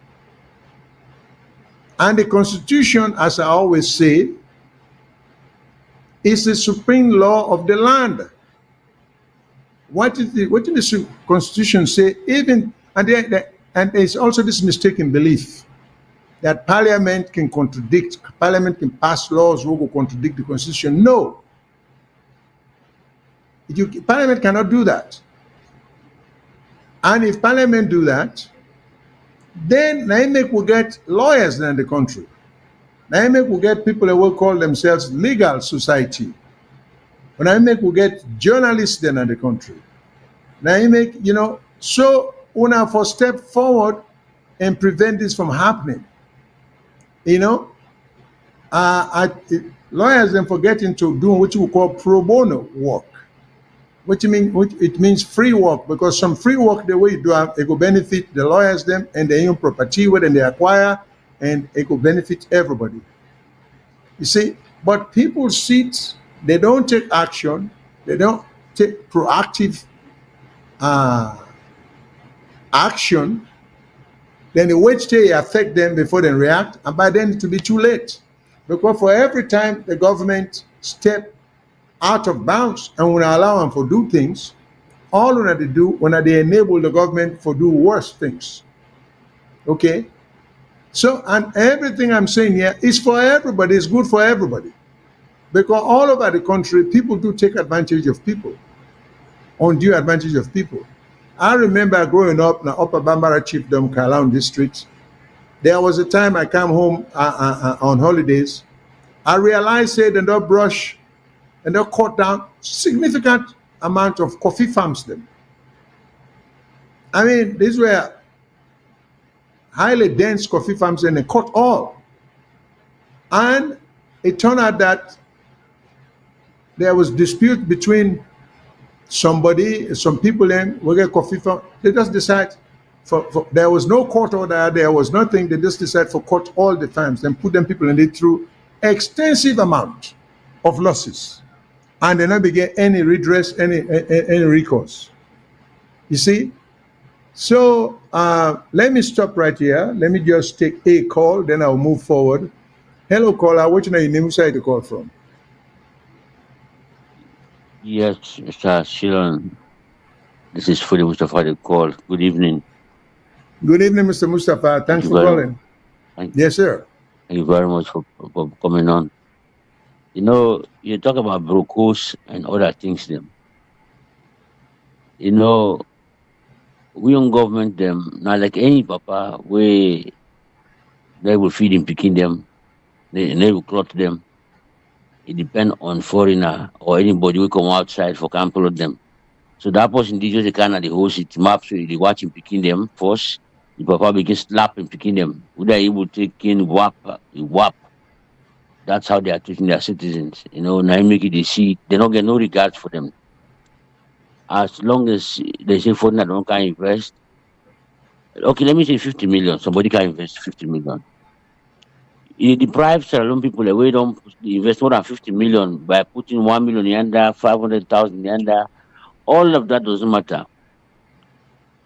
And the Constitution, as I always say, is the supreme law of the land. What did the Constitution say? And there's also this mistaken belief that Parliament can pass laws which will contradict the Constitution. No. Parliament cannot do that. And if Parliament do that, then NAIMEC will get lawyers in the country. NAIMEC will get people that will call themselves legal society. When I make we get journalists then in the country. Now you make, so una for step forward and prevent this from happening. You know, lawyers then forgetting to do what you call pro bono work, which it means free work, because some free work the way you do it will benefit the lawyers them and the own property where they acquire, and it will benefit everybody. You see, but people sit, they don't take action, they don't take proactive action, then they wait till it affect them before they react, and by then it will be too late. Because for every time the government step out of bounds and will allow them to do things, all when they do, when they enable the government to do worse things. Okay? So, and everything I'm saying here is for everybody, it's good for everybody. Because all over the country, people do take advantage of people, undue advantage of people. I remember growing up in the Upper Bambara Chiefdom, Kalaun district. There was a time I came home on holidays. I realized they don't brush and they cut down significant amount of coffee farms them. I mean, these were highly dense coffee farms and they cut all. And it turned out that there was dispute between some people in we get coffee farm. They just decide there was no court order, there was nothing. They just decide to cut all the farms and put them people in it through extensive amount of losses, and they not get any redress, any recourse. You see, so let me stop right here. Let me just take a call, then I'll move forward. Hello, caller. Which your name? Who side to call from? Yes, Mr. Shilon. This is Fudi Mustafa the call. Good evening. Good evening, Mr. Mustafa. Thanks for calling. Yes, sir. Thank you very much for coming on. You know, you talk about brokos and other things them. You know, we on government them, not like any papa, where they will feed him, picking them, they will clothe them. It depends on foreigner or anybody who come outside for camp clothe them. So that person did just the kind of the host it map, so they watch him picking them first. The papa begin slap him picking them. Would they able to take in whap? That's how they are treating their citizens. You know, now make it they see they don't get no regards for them. As long as they say foreigner don't can invest. Okay, let me say 50 million. Somebody can invest 50 million. You deprive Sierra Leone people away don't invest more than 50 million by putting 1 million yanda, 500,000 yanda. All of that doesn't matter.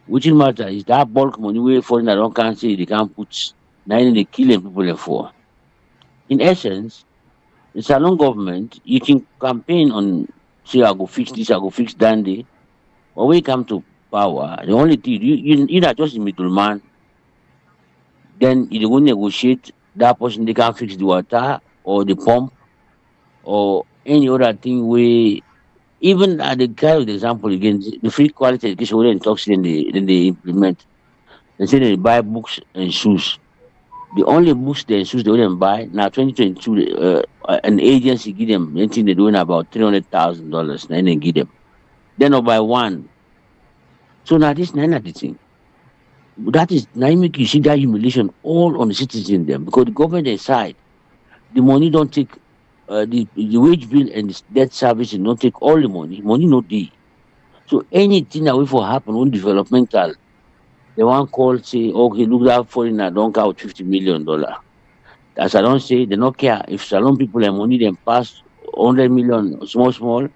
Which matter is that bulk money where foreigner don't can say they can't put 9 they killing people for. In essence, the Sierra Leone government, you can campaign on say I go fix this, I go fix dandy. When we come to power, the only thing you not just the middleman, then you go negotiate that person they can fix the water or the pump or any other thing where even at the kind of example again, the free quality education when they talk then they implement. They say they buy books and shoes. The only books and shoes they wouldn't buy now 2022 an agency give them anything they're doing about $300,000 and they give them. Then not buy one. So now this none of the thing. That is now make you see that humiliation all on the citizens them because the government decide the money don't take the wage bill and the debt service don't take all the money no day. So anything that will for happen on developmental, they want call say, okay, look that foreigner don't count $50 million. As I don't say, they don't care if Salon people have money them pass 100 million small,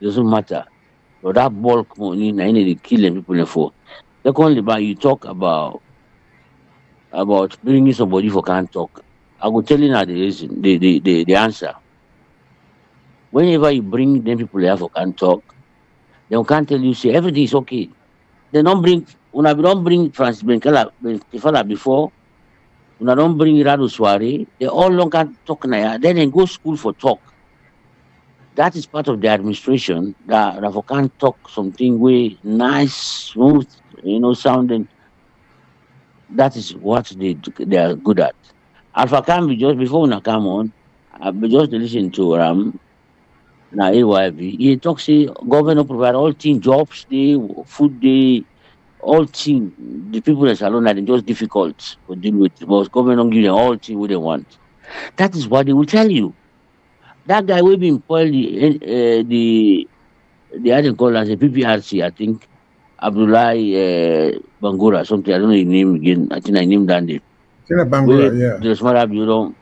doesn't matter. But that bulk money, now they kill them people for. Secondly, but you talk about bringing somebody for can't talk. I will tell you now the reason, the answer. Whenever you bring them people here for can't talk, they can't tell you say everything is okay. They don't bring when I don't bring Francis Benkela before, when I don't bring Radu Soare, they all don't can't talk now. Then they go school for talk. That is part of the administration that for can't talk something way nice, smooth, sounding. That is what they are good at. Alpha can be just before when I come on, I'll be just listening to Now, AYV, he talks, say, government provide all things, jobs, they, food, they, all things. The people in Salon are just difficult to deal with. But government don't give them all things what they want. That is what they will tell you. That guy will be employed the other call as a PPRC, I think, Abdullah Bangura, something, I don't know his name again. I think I named that name. Tina Where Bangura, yeah. the small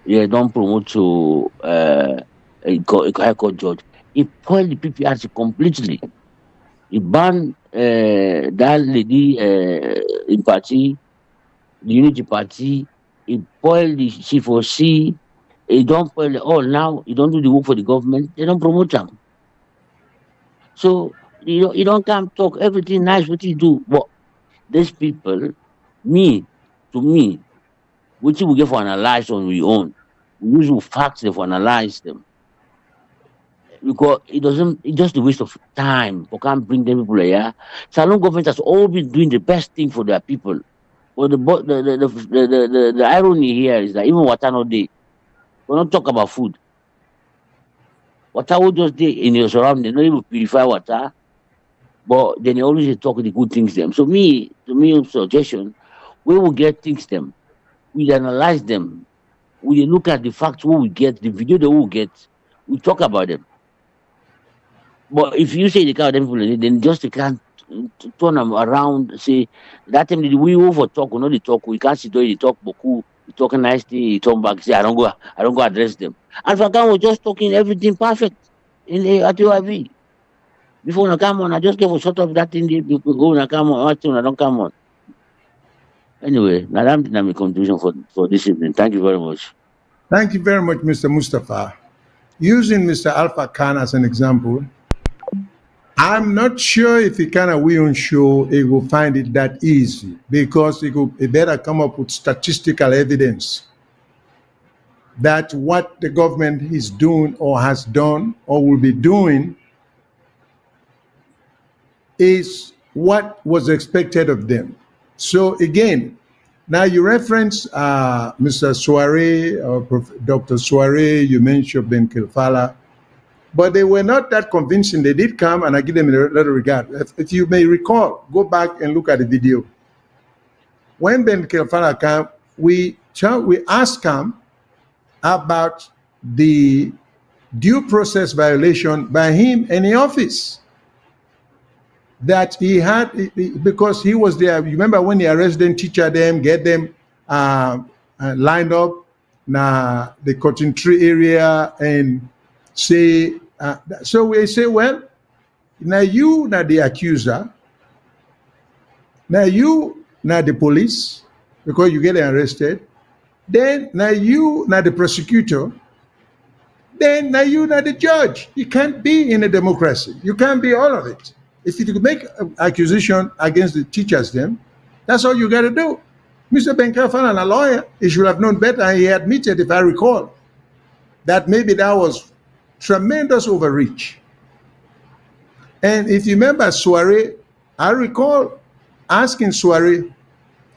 you don't promote to a high court judge. He spoiled the PPRC completely. He banned that lady in party, the Unity Party. He spoiled the C4C. He don't spoil it all now. He don't do the work for the government. They don't promote him. So you don't come talk everything nice what you do. But these people, to me, which we get for analyze on we own. We use facts to analyze them. Because it's just a waste of time. We can't bring them people here. Salon government has all been doing the best thing for their people. But the irony here is that even water no day, we don't talk about food. Water will just day in your surrounding, not even purify water. But then they always talk the good things them. So to me, suggestion, we will get things them. We analyze them. We look at the facts what we get, the video that we will get, we talk about them. But if you say the kind of them people, then just they can't turn them around, say that time we over talk or not the talk, we can't sit there, they talk boku, they talk nicely, they turn back, say I don't go address them. And Fakan was just talking everything perfect in the at UIV. Before I come on, I just gave a short of that thing, people go and come on, I don't come on. Anyway, now that's my conclusion for this evening. Thank you very much. Thank you very much, Mr. Mustafa. Using Mr. Alpha Khan as an example, I'm not sure if he can will show he will find it that easy because he better come up with statistical evidence that what the government is doing or has done or will be doing is what was expected of them. So again, now you reference Mr. Soare or Dr. Soare, you mentioned Ben Kilfala, but they were not that convincing. They did come, and I give them a lot of regard. If you may recall, go back and look at the video. When Ben Kilfala came, we asked him about the due process violation by him in the office that he had, because he was there. You remember when he arrested teacher them, get them lined up na the cotton tree area and say, so we say, well, now you, now the accuser, now you, now the police, because you get arrested, then now you, now the prosecutor, then now you, now the judge. You can't be in a democracy. You can't be all of it. If you could make an accusation against the teachers, then that's all you got to do. Mr. Benkafan, a lawyer, he should have known better. He admitted, if I recall, that maybe that was tremendous overreach. And if you remember Soare, I recall asking Soare,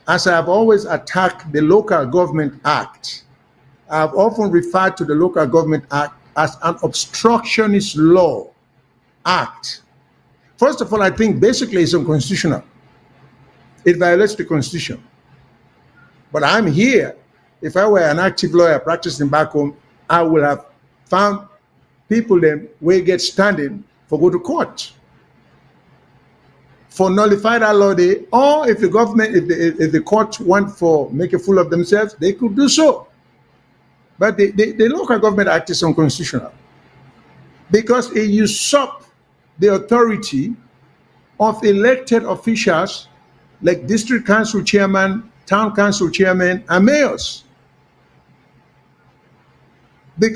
as I've always attacked the Local Government Act, I've often referred to the Local Government Act as an obstructionist law act. First of all, I think basically it's unconstitutional. It violates the Constitution. But I'm here. If I were an active lawyer practicing back home, I would have found people then where get standing for go to court for nullify that law day, or if the government, if the court want for make a fool of themselves, they could do so. But the Local Government Act is unconstitutional because it usurps the authority of elected officials like district council chairman, town council chairman, and mayors.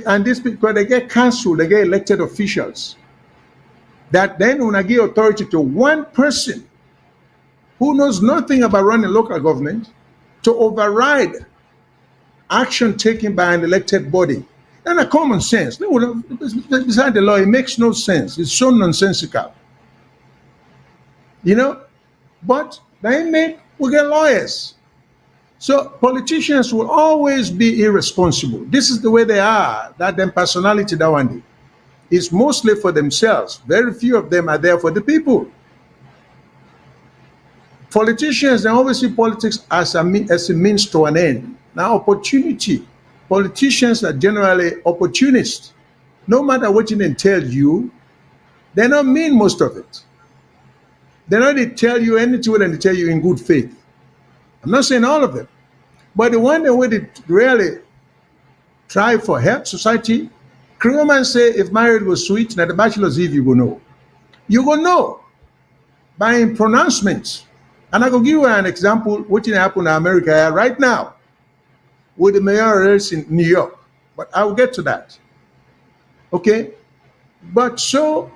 And this because they get council, they get elected officials. That then when I give authority to one person who knows nothing about running local government to override action taken by an elected body. And a common sense. Beside the law, it makes no sense. It's so nonsensical. You know? But they we get lawyers. So politicians will always be irresponsible. This is the way they are, that them personality that one day. is mostly for themselves. Very few of them are there for the people. Politicians, they always see politics as a means to an end. Now, opportunity. Politicians are generally opportunists. No matter what they tell you, they don't mean most of it. They don't tell you anything and they tell you in good faith. I'm not saying all of them. But the one that would really try for help society, Creole say if marriage was sweet, now the bachelor's eve you go know. You go know by pronouncements. And I go give you an example what happened in America right now with the mayor race in New York. But I will get to that. Okay? But so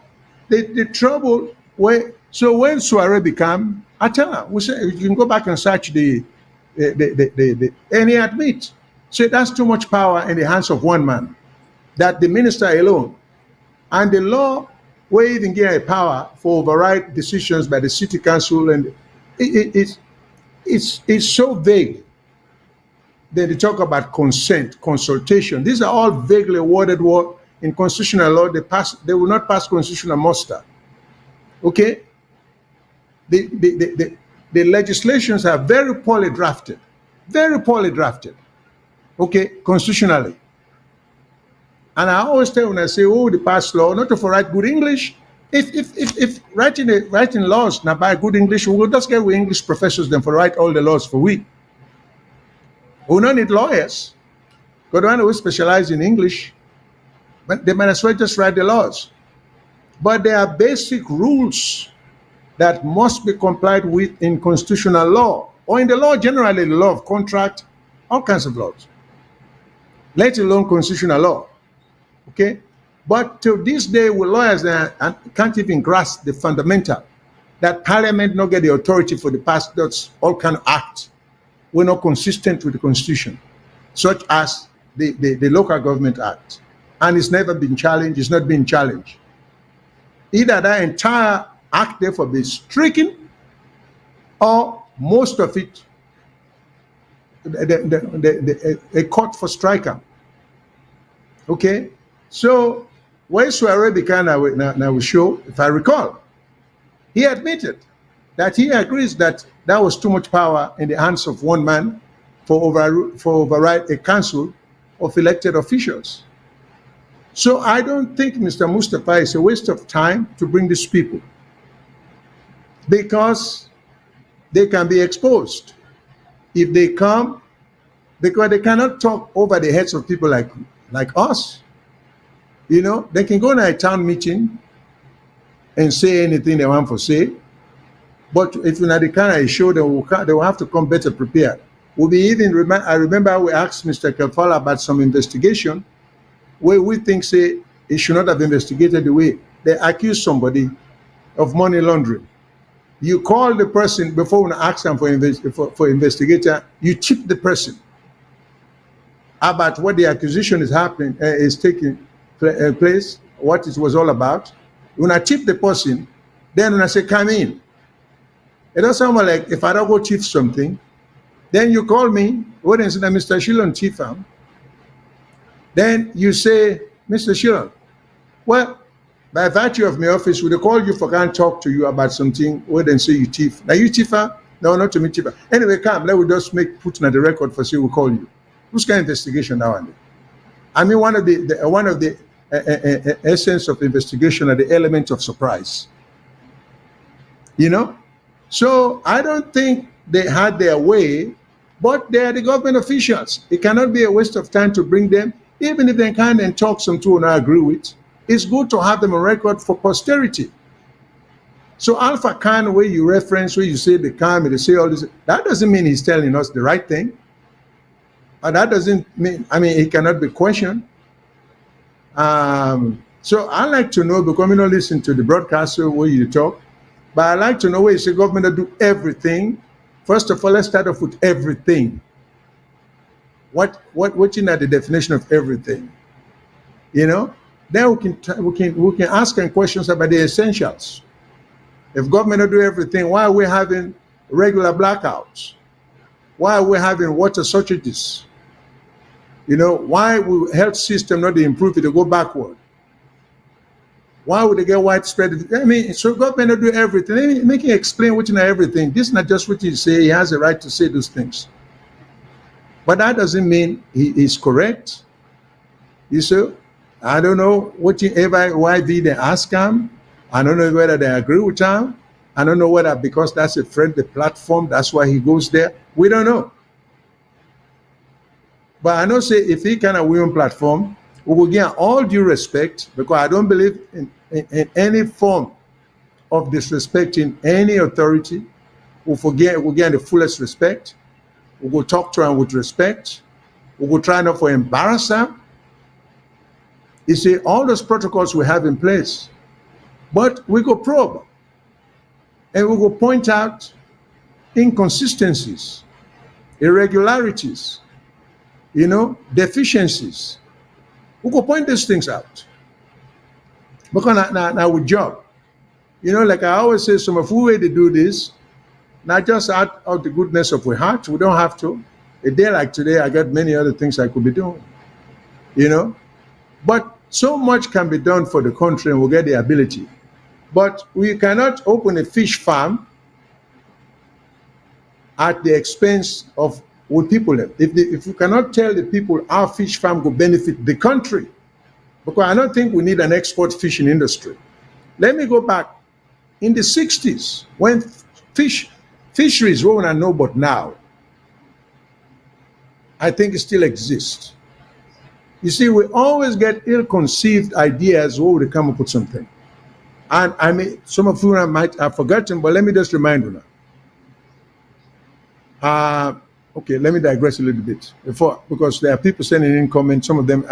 the trouble when Soiree became, I tell her, we say you can go back and search and he admit. So that's too much power in the hands of one man. That the minister alone and the law will even give a power for override decisions by the city council, and it's so vague. Then they talk about consent, consultation. These are all vaguely worded words in constitutional law. They will not pass constitutional muster. Okay? The legislations are very poorly drafted. Very poorly drafted. Okay, constitutionally. And I always tell when I say, oh, the pass law, not to write good English. If writing laws now by good English, we will just get with English professors then for write all the laws for we. We don't need lawyers. Because the one who specialize in English, but they might as well just write the laws. But there are basic rules that must be complied with in constitutional law, or in the law generally, the law of contract, all kinds of laws, let alone constitutional law. Okay? But to this day, with lawyers can't even grasp the fundamental that Parliament not get the authority for the past that's all kind of acts were not consistent with the Constitution, such as the Local Government Act. And it's never been challenged, it's not been challenged. Either that entire act therefore be stricken, or most of it, a court for striker. Okay? So, when Soiree began, I will show, if I recall, he admitted that he agrees that that was too much power in the hands of one man for override a council of elected officials. So I don't think Mr. Mustafa is a waste of time to bring these people, because they can be exposed if they come, because they cannot talk over the heads of people like us. You know, they can go to a town meeting and say anything they want to say, but if you're not the kind of show, they will have to come better prepared. I remember we asked Mr. Kefala about some investigation where we think, say, it should not have investigated the way they accuse somebody of money laundering. You call the person before you ask them for investigator, you tip the person about what the accusation is taking place, what it was all about. When I tip the person, then when I say, come in. It doesn't sound like if I don't go tip something, then you call me, what is it, Mr. Shillon Tifam? Then you say, Mr. Shillon, well, by virtue of my office, we call you for can't talk to you about something, where then say you thief. Now you thiefer? No, not to me thiefer. Anyway, come, let me just put on the record for say we call you. Who's kind of investigation now and then? I mean, one of the essence of investigation are the element of surprise. You know? So I don't think they had their way, but they are the government officials. It cannot be a waste of time to bring them, even if they can and talk some two and I agree with. It's good to have them on record for posterity. So Alpha Khan, where you reference, where you say the Khan, they say all this, that doesn't mean he's telling us the right thing. And that doesn't mean, he cannot be questioned. So I like to know, because I don't listen to the broadcaster where you talk, but I like to know where you say government to do everything. First of all, let's start off with everything. What in the definition of everything? You know? Then we can ask them questions about the essentials. If government don't do everything, why are we having regular blackouts? Why are we having water shortages? You know, why will health system not improve it to go backward? Why would they get widespread? I mean, so government don't do everything. Let me make him explain what you know everything. This is not just what you say. He has a right to say those things. But that doesn't mean he is correct. You see, I don't know what why they ask him. I don't know whether they agree with him. I don't know whether because that's a friendly platform, that's why he goes there. We don't know. But I know say if he kind of win platform, we will get all due respect because I don't believe in any form of disrespecting any authority. We'll get the fullest respect. We will talk to him with respect. We will try not to embarrass him. You see, all those protocols we have in place. But we go probe. And we will point out inconsistencies, irregularities, deficiencies. We will point these things out. Because now we job. Like I always say, some of way to do this, not just out of the goodness of our heart. We don't have to. A day like today, I got many other things I could be doing. But so much can be done for the country and we'll get the ability. But we cannot open a fish farm at the expense of what people have. If you cannot tell the people our fish farm will benefit the country, because I don't think we need an export fishing industry. Let me go back. In the 60s, when fisheries, what I know but now, I think it still exists. You see, we always get ill-conceived ideas when we come up with something. And I mean, some of you might have forgotten, but let me just remind you now. Okay, let me digress a little bit because there are people sending in comments. Some of them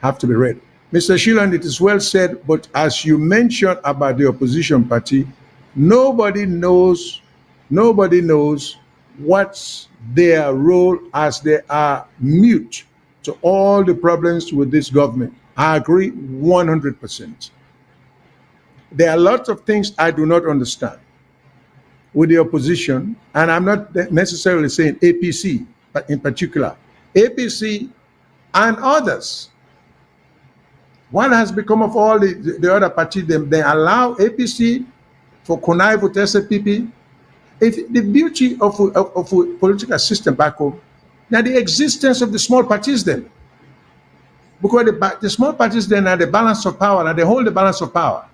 have to be read. Mr. Shilon, it is well said, but as you mentioned about the opposition party, nobody knows what's their role as they are mute to all the problems with this government. I agree 100%. There are lots of things I do not understand with the opposition, and I'm not necessarily saying APC, but in particular, APC and others. What has become of all the other parties? They allow APC for connive with SFPP. If the beauty of a political system back home, now the existence of the small parties then. Because the small parties then are the balance of power, and they hold the balance of power.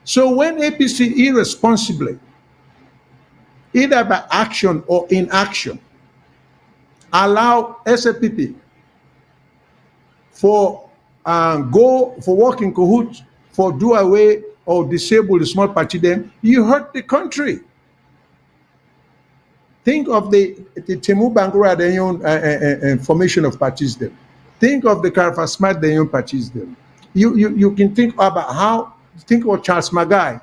So when APC irresponsibly, either by action or inaction, allow SFPP for work in cahoots, for do away or disable the small party, then you hurt the country. Think of the Temu Bangura, their own formation of parties then. Think of the Karafa Smart, their own parties then. You can think about think of Charles Magai.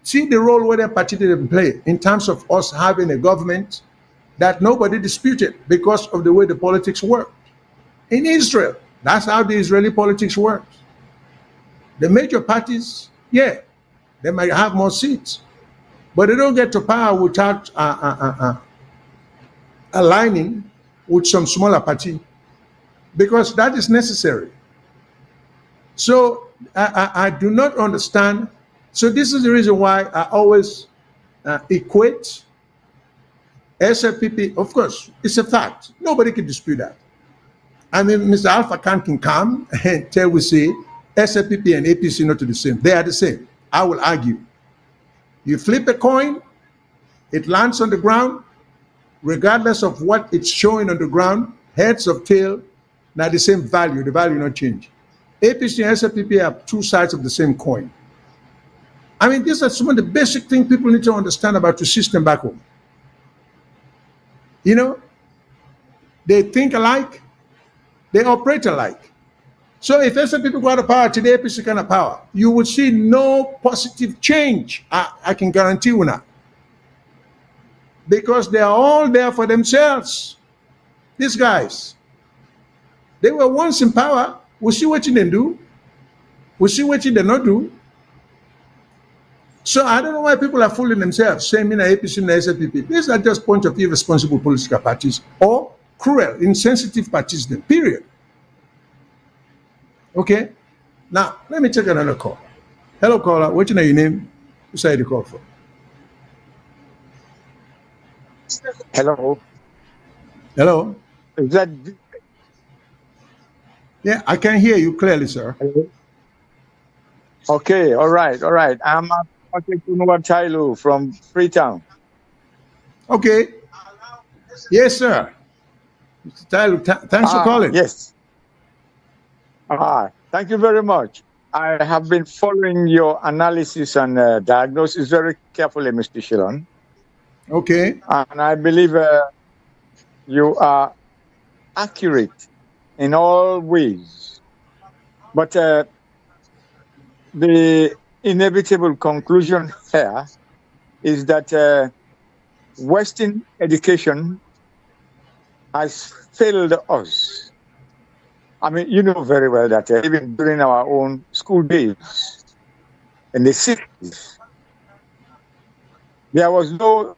See the role where their party didn't play in terms of us having a government that nobody disputed because of the way the politics work. In Israel, that's how the Israeli politics works. The major parties, yeah, they might have more seats, but they don't get to power without aligning with some smaller party, because that is necessary. So I do not understand. So this is the reason why I always equate SFPP. Of course, it's a fact. Nobody can dispute that. I mean, Mr. Alpha Khan can come and tell we say SFPP and APC not the same. They are the same. I will argue. You flip a coin, it lands on the ground, regardless of what it's showing on the ground, heads or tail, now the same value. The value not change. APC and SFPP are two sides of the same coin. I mean, these are some of the basic things people need to understand about the system back home. They think alike, they operate alike. So if SFPP go out of power today, APC kind of power, you will see no positive change. I can guarantee you now. Because they are all there for themselves. These guys, they were once in power. We see what they do. We see what they not do. So I don't know why people are fooling themselves, saying APC and SFPP. These are just bunch of irresponsible political parties or cruel, insensitive parties then, period. Okay? Now, let me take another call. Hello, caller. What's your name? Who side you call for? Hello. Hello. Is that Yeah, I can hear you clearly, sir. hello? Okay? All right. All right. I'm Tailu from Freetown. Okay. Yes, sir. Mr. Tyler, thanks for calling. Yes. Thank you very much. I have been following your analysis and diagnosis very carefully, Mr. Shillon, Okay. and I believe you are accurate in all ways. But the inevitable conclusion here is that Western education has failed us. I mean, you know very well that even during our own school days in the 60s, there was no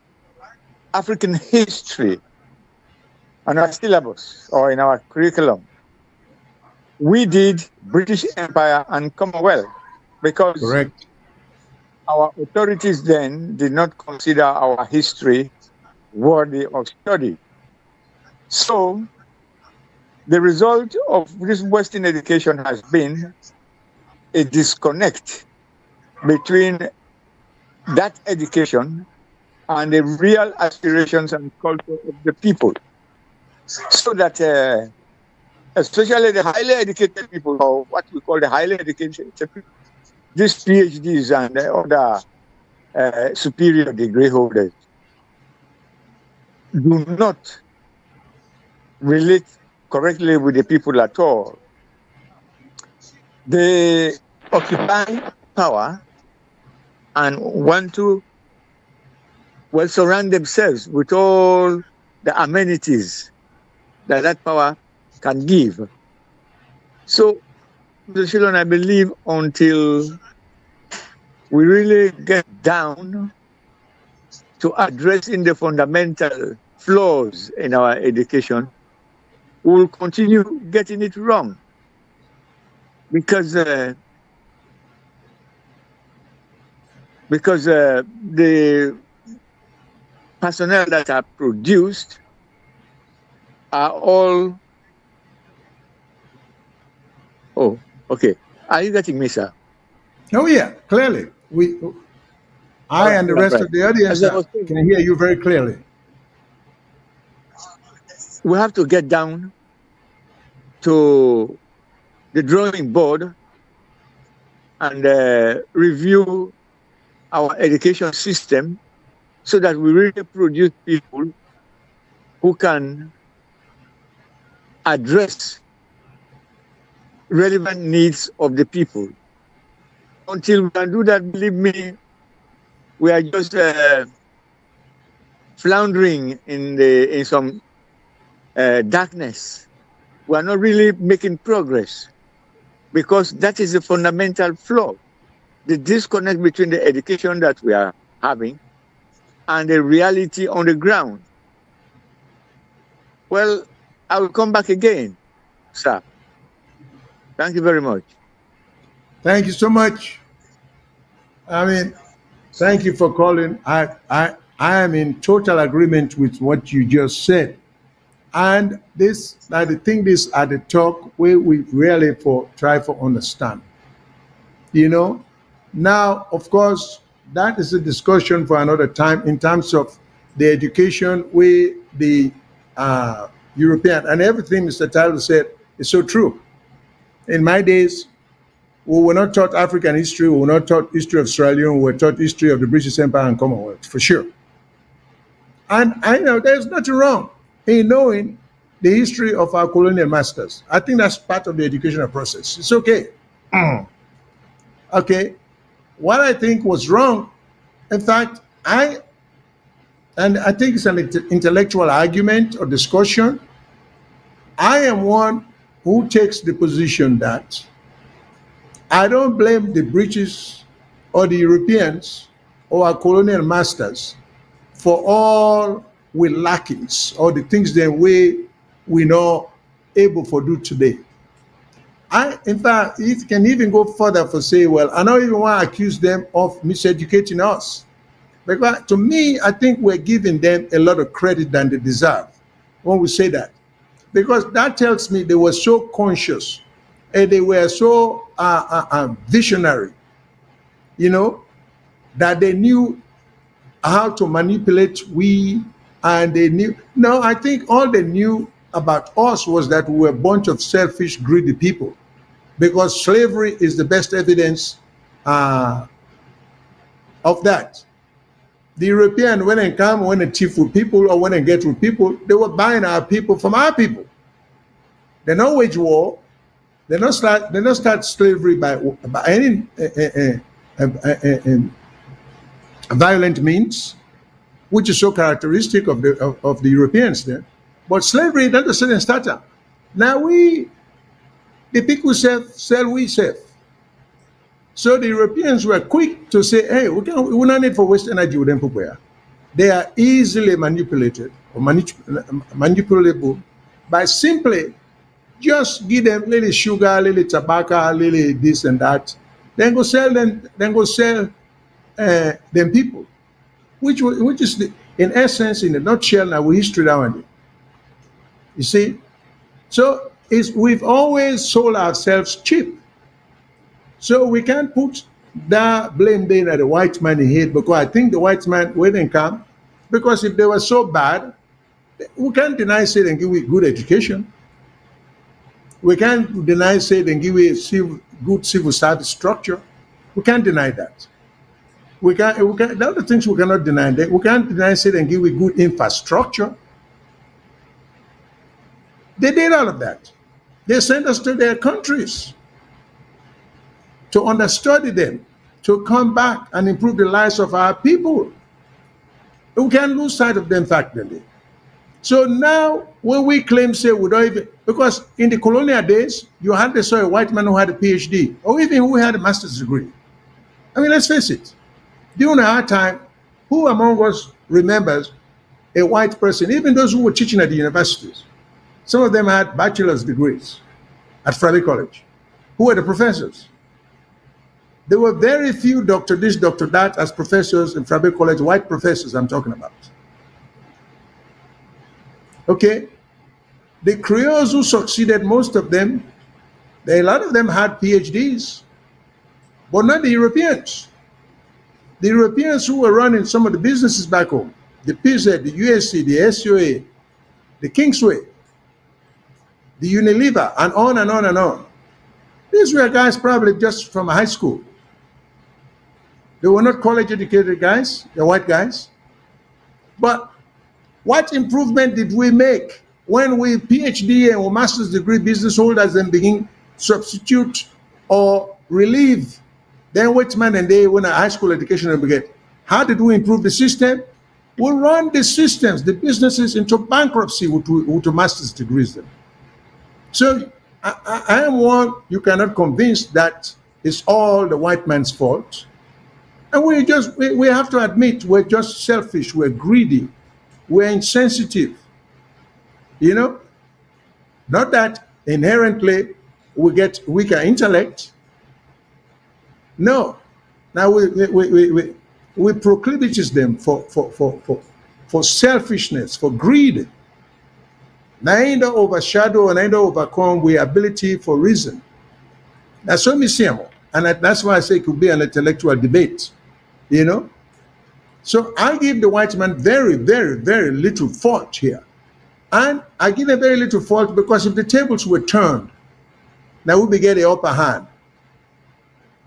African history on our syllabus or in our curriculum. We did British Empire and Commonwealth because Correct. our authorities then did not consider our history worthy of study. So the result of this Western education has been a disconnect between that education and the real aspirations and culture of the people. So that especially the highly educated people, or what we call the highly educated people, these PhDs and other superior degree holders, do not relate correctly with the people at all. They occupy power and want to surround themselves with all the amenities that power can give. So, Mr. Shillon, I believe until we really get down to addressing the fundamental flaws in our education, we will continue getting it wrong. Because the personnel that are produced are all... Oh, okay. Are you getting me, sir? Oh, yeah, clearly. I and the rest of the audience can hear you very clearly. We have to get down to the drawing board and review our education system so that we really produce people who can address relevant needs of the people. Until we can do that, believe me, we are just floundering in some darkness. We are not really making progress because that is a fundamental flaw. The disconnect between the education that we are having and the reality on the ground. Well, I will come back again, sir. Thank you very much. Thank you so much. I mean, thank you for calling. I am in total agreement with what you just said. And I think this at the talk where we really try to understand. You know, now, of course, that is a discussion for another time in terms of the education with the European and everything Mr. Tyler said is so true. In my days, we were not taught African history, we were not taught history of Sierra Leone, we were taught history of the British Empire and Commonwealth, for sure. And I know there's nothing wrong in knowing the history of our colonial masters. I think that's part of the educational process. It's okay. Okay. What I think was wrong, in fact, I think it's an intellectual argument or discussion. I am one who takes the position that I don't blame the British or the Europeans or our colonial masters for all we lackings or the things that we're not able to do today. In fact, it can even go further for say, well, I don't even want to accuse them of miseducating us. Because to me, I think we're giving them a lot of credit than they deserve when we say that. Because that tells me they were so conscious and they were so visionary, that they knew how to manipulate we, and they knew. No, I think all they knew about us was that we were a bunch of selfish, greedy people. Because slavery is the best evidence of that. The European, when they come, when they thief with people or when they get with people, they were buying our people from our people. They don't wage war. They don't start slavery by any violent means, which is so characteristic of the Europeans there. But slavery, that's a certain starter. Now the people sell, we sell. So the Europeans were quick to say, hey, we don't need for waste energy with them people here. They are easily manipulated or manipulable by simply just give them little sugar, little tobacco, little this and that. Then go sell them people, which is in essence, in a nutshell, our history nowadays. You see? So we've always sold ourselves cheap. So we can't put that blame then at the white man in head, because I think the white man wouldn't come, because if they were so bad, we can't deny say and give it good education. We can't deny say and give it good civil service structure. We can't deny that. We can't. The other things we cannot deny. That we can't deny say and give it good infrastructure. They did all of that. They sent us to their countries to understudy them, to come back and improve the lives of our people. We can't lose sight of them fact then. So now when we claim say we don't even, because in the colonial days, you hardly saw a white man who had a PhD or even who had a master's degree. I mean, let's face it, during our time, who among us remembers a white person, even those who were teaching at the universities? Some of them had bachelor's degrees at Fraley College. Who were the professors? There were very few Dr. this, Dr. that as professors in Fraley College, white professors I'm talking about. Okay? The Creoles who succeeded, most of them, a lot of them had PhDs, but not the Europeans. The Europeans who were running some of the businesses back home, the PZ, the USC, the SUA, the Kingsway, the Unilever, and on and on and on. These were guys probably just from high school. They were not college educated guys, they're white guys. But what improvement did we make when we PhD and master's degree business holders then begin substitute or relieve then white man and they when a high school education and began? How did we improve the system? We run the systems, the businesses into bankruptcy with master's degrees then. So I am one you cannot convince that it's all the white man's fault. And we have to admit we're just selfish, we're greedy, we're insensitive. Not that inherently we get weaker intellect. No. Now we proclivities them for selfishness, for greed. Neither overshadow and neither overcome with ability for reason. That's what we see. And that's why I say it could be an intellectual debate. So I give the white man very, very, very little fault here. And I give them very little fault because if the tables were turned, now we will get the upper hand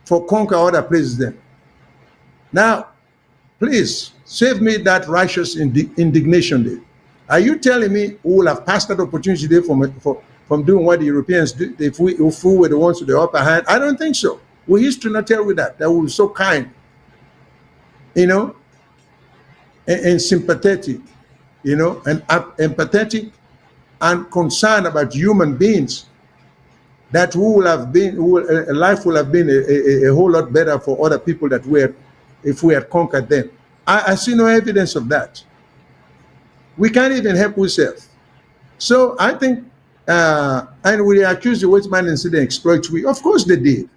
for conquer other places then. Now, please save me that righteous indignation there. Are you telling me we will have passed that opportunity there from doing what the Europeans do if we were the ones with the upper hand? I don't think so. We history not tell you that we were so kind, and sympathetic, and empathetic and concerned about human beings, that life will have been a whole lot better for other people if we had conquered them. I see no evidence of that. We can't even help ourselves. So I think And we accuse the white man and say they exploit we. Of course they did,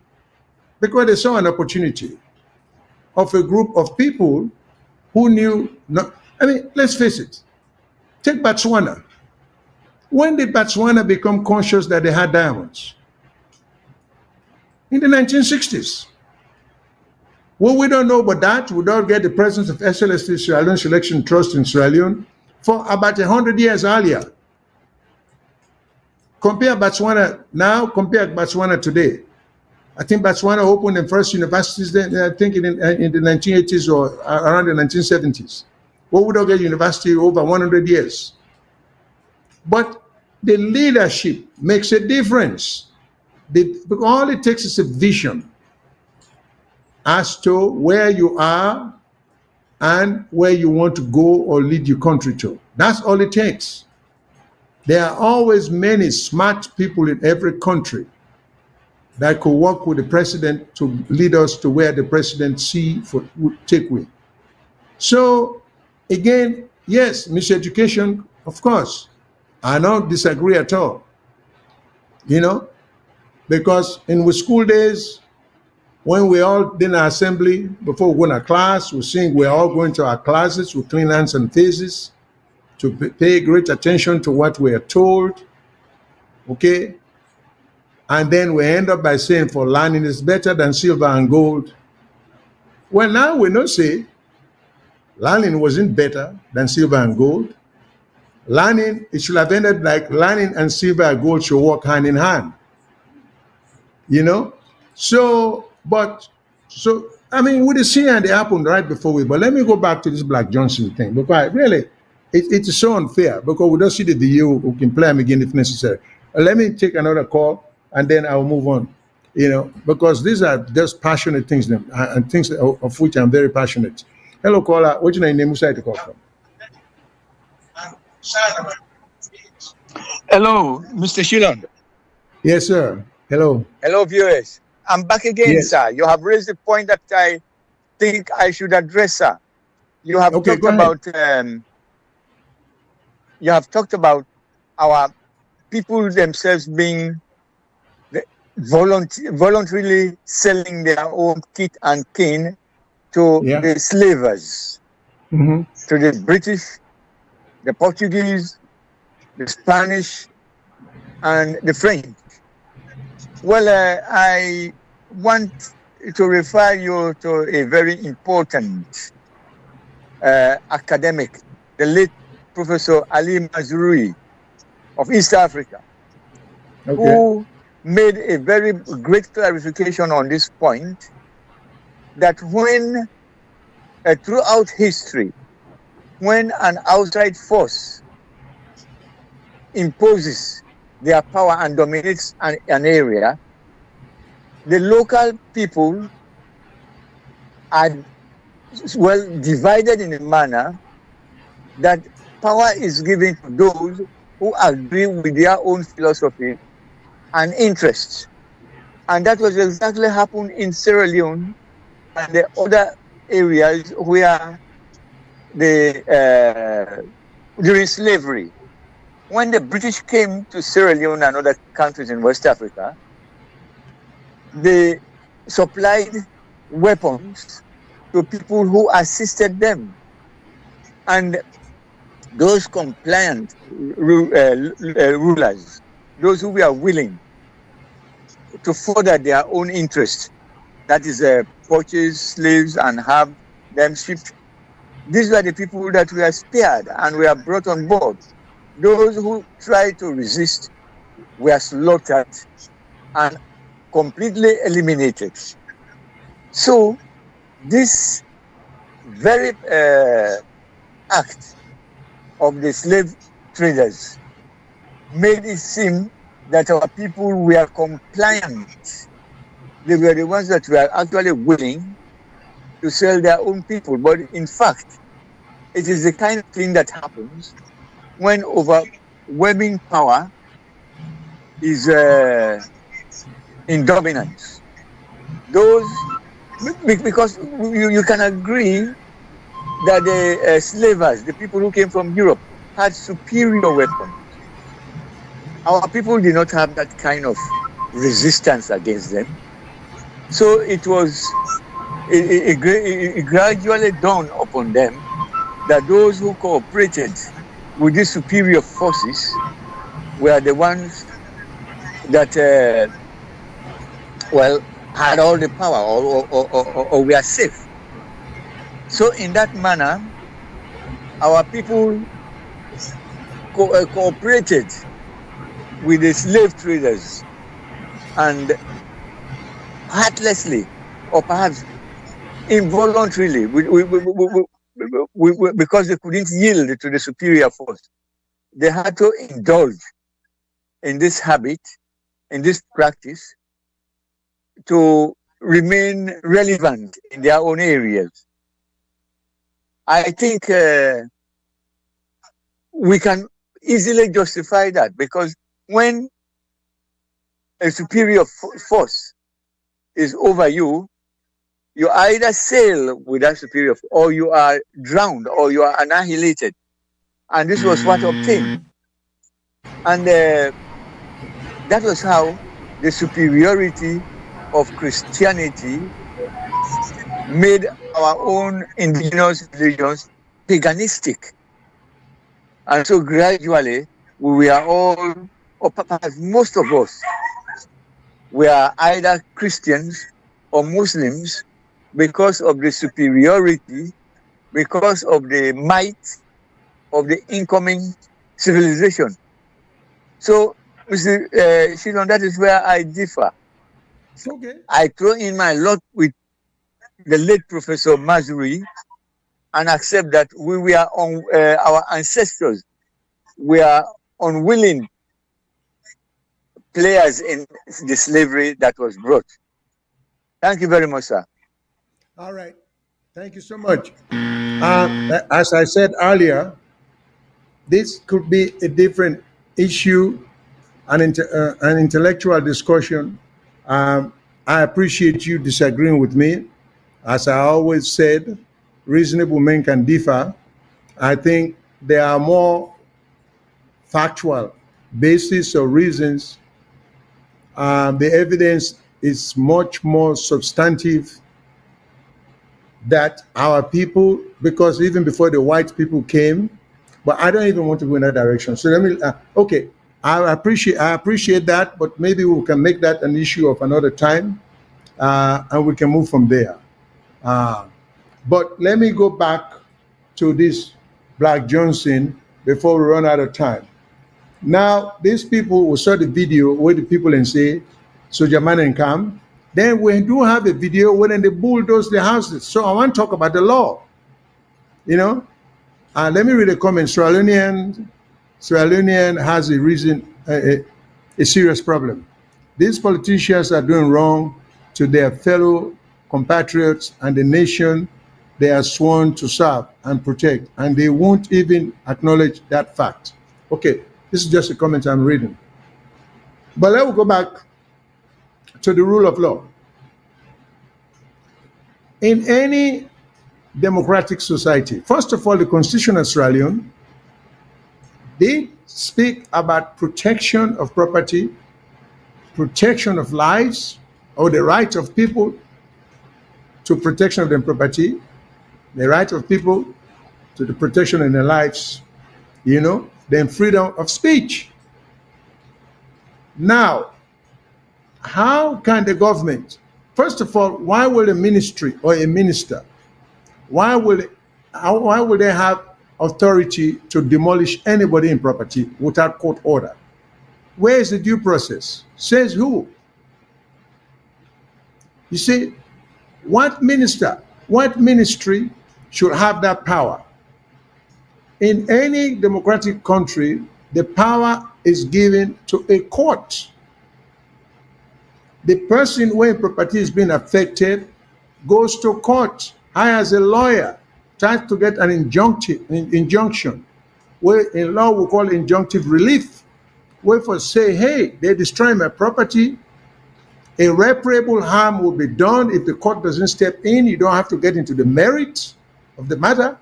because they saw an opportunity of a group of people who knew not. I mean, let's face it. Take Botswana. When did Botswana become conscious that they had diamonds? In the 1960s. Well, we don't know about that. We don't get the presence of SLST, Sierra Leone Selection Trust in Sierra Leone, for about 100 years earlier. Compare Botswana now, compare Botswana today. I think Botswana opened the first universities then, I think in the 1980s or around the 1970s. Well, we don't get university over 100 years. But the leadership makes a difference. Because all it takes is a vision as to where you are and where you want to go or lead your country to. That's all it takes. There are always many smart people in every country that could work with the president to lead us to where the president take we. So again, yes, miseducation, of course. I don't disagree at all. You know, because in school days, when we all did our assembly, before we go to class, we sing, we're all going to our classes with clean hands and faces to pay great attention to what we are told, okay? And then we end up by saying, for learning is better than silver and gold. Well, now we know, say, learning wasn't better than silver and gold. Learning, it should have ended like learning and silver and gold should work hand in hand. You know? So, I mean, we see and it happened right before we, but let me go back to this Black Johnson thing, because really, it is so unfair, because we don't see the video who can play him again if necessary. Let me take another call, and then I'll move on, you know, because these are just passionate things, and things of which I'm very passionate. Hello, caller. What's your name? Who's to call from? Hello, Mr. Shilon. Yes, sir. Hello. Hello, viewers. I'm back again, yes, sir. You have raised a point that I think I should address, sir. You have okay, talked about our people themselves being voluntarily selling their own kit and kin to the slavers, to the British, the Portuguese, the Spanish, and the French. Well, I want to refer you to a very important academic, the late Professor Ali Mazrui of East Africa, who made a very great clarification on this point, that when, throughout history, when an outside force imposes their power and dominates an area, the local people are well divided in a manner that power is given to those who agree with their own philosophy and interests. And that was exactly happened in Sierra Leone and the other areas where during slavery, when the British came to Sierra Leone and other countries in West Africa, they supplied weapons to people who assisted them. And those compliant rulers, those who were willing to further their own interest, that is, purchase slaves and have them shipped, these were the people that were spared and were brought on board. Those who tried to resist were slaughtered and completely eliminated. So this very act of the slave traders made it seem that our people were compliant. They were the ones that were actually willing to sell their own people. But in fact, it is the kind of thing that happens when overwhelming power is in dominance. Because you can agree that the slavers, the people who came from Europe, had superior weapons. our people did not have that kind of resistance against them. So it gradually dawned upon them that those who cooperated with these superior forces were the ones that, had all the power or were safe. So in that manner, our people cooperated with the slave traders and heartlessly, or perhaps involuntarily, because they couldn't yield to the superior force, they had to indulge in this habit, in this practice, to remain relevant in their own areas. I think we can easily justify that, because when a superior force is over you, you either sail with that superior force, or you are drowned, or you are annihilated. And this was what obtained. And that was how the superiority of Christianity made our own indigenous religions paganistic. And so gradually, we are all, or perhaps most of us, we are either Christians or Muslims because of the superiority, because of the might of the incoming civilization. So, Mr. Shilon, that is where I differ. Okay. I throw in my lot with the late Professor Mazuri and accept that we were on our ancestors were unwilling players in the slavery that was brought. Thank you very much, sir. All right. Thank you so much. As I said earlier, this could be a different issue, an intellectual discussion. I appreciate you disagreeing with me. As I always said, reasonable men can differ. I think there are more factual basis or reasons. The evidence is much more substantive that our people, because even before the white people came, but I don't even want to go in that direction. So let me, okay, I appreciate that, but maybe we can make that an issue of another time, and we can move from there. But let me go back to this Black Johnson before we run out of time. Now, these people will saw the video where the people and say, Soja Man and come. Then we do have a video when they bulldoze the houses. So I want to talk about the law. You know, let me read a comment. Sierra Leone has a reason, a serious problem. These politicians are doing wrong to their fellow compatriots and the nation they are sworn to serve and protect, and they won't even acknowledge that fact. Okay, this is just a comment I'm reading. But let me go back to the rule of law. In any democratic society, first of all, the Constitution of Sierra Leone, they speak about protection of property, protection of lives, or the right of people to protection of their property, the right of people to the protection of their lives, you know, then freedom of speech. Now, how can the government, first of all, why will a ministry or a minister, why will they have authority to demolish anybody in property without court order? Where is the due process? Says who? You see, what minister, what ministry should have that power? In any democratic country, the power is given to a court. The person where property is being affected goes to court, hires a lawyer, tries to get an injunction, where in law we call injunctive relief, where for say, hey, they destroy my property, irreparable harm will be done if the court doesn't step in. You don't have to get into the merits of the matter,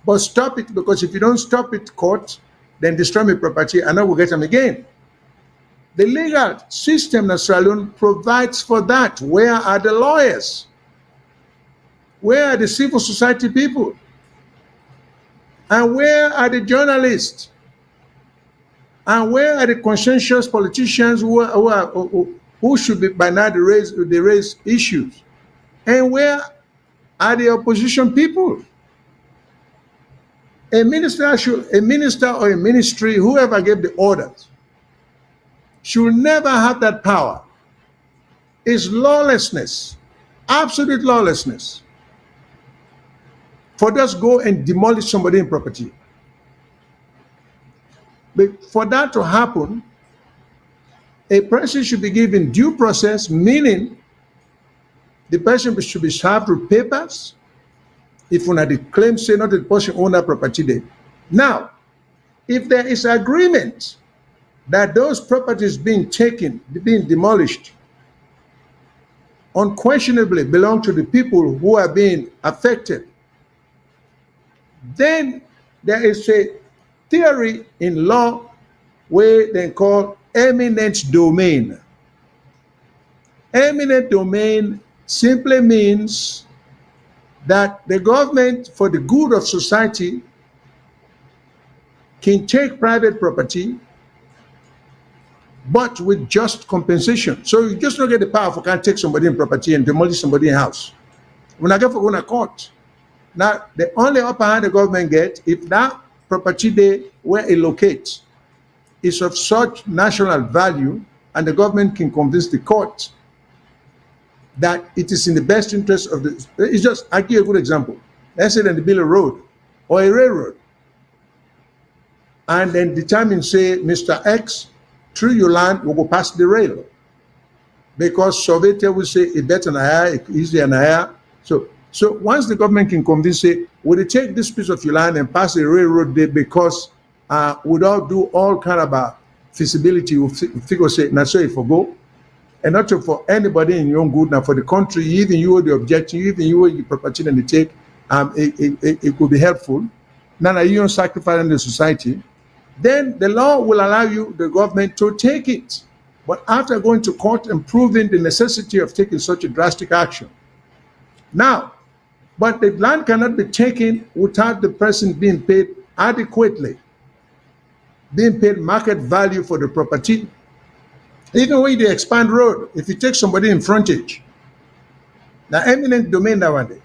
but stop it, because if you don't stop it, court, then destroy my property and I will get them again. The legal system in Sierra Leone provides for that. Where are the lawyers? Where are the civil society people? And where are the journalists? And where are the conscientious politicians who should be by now they raise issues? And where are the opposition people? A minister or a ministry, whoever gave the orders, should never have that power. It's lawlessness, absolute lawlessness, for just go and demolish somebody's property. But for that to happen, a person should be given due process, meaning the person should be served with papers. If one of the claims say not the person own that property there. Now, if there is agreement that those properties being taken, being demolished, unquestionably belong to the people who are being affected, then there is a theory in law where they call eminent domain. Eminent domain simply means that the government, for the good of society, can take private property, but with just compensation. So you just don't get the power for can't take somebody in property and demolish somebody in house. When I get for going to court, now the only upper hand the government gets if that property they where it locates is of such national value, and the government can convince the court that it is in the best interest of the. It's just, I'll give you a good example. Let's say that they build a road or a railroad, and then determine, say, Mr. X, through your land will go past the rail, because Soviet will say it better than higher, it easier than higher. So once the government can convince it, will they take this piece of your land and pass the railroad there, because without do all kind of feasibility, will figure say, now so if go. And not for anybody in your own good, now for the country, even you are the objection, even you are the property and the take, it could be helpful. Now you don't sacrifice in the society, then the law will allow you, the government, to take it. But after going to court and proving the necessity of taking such a drastic action. Now, but the land cannot be taken without the person being paid adequately, being paid market value for the property. Even when you expand road, if you take somebody in frontage, now eminent domain nowadays,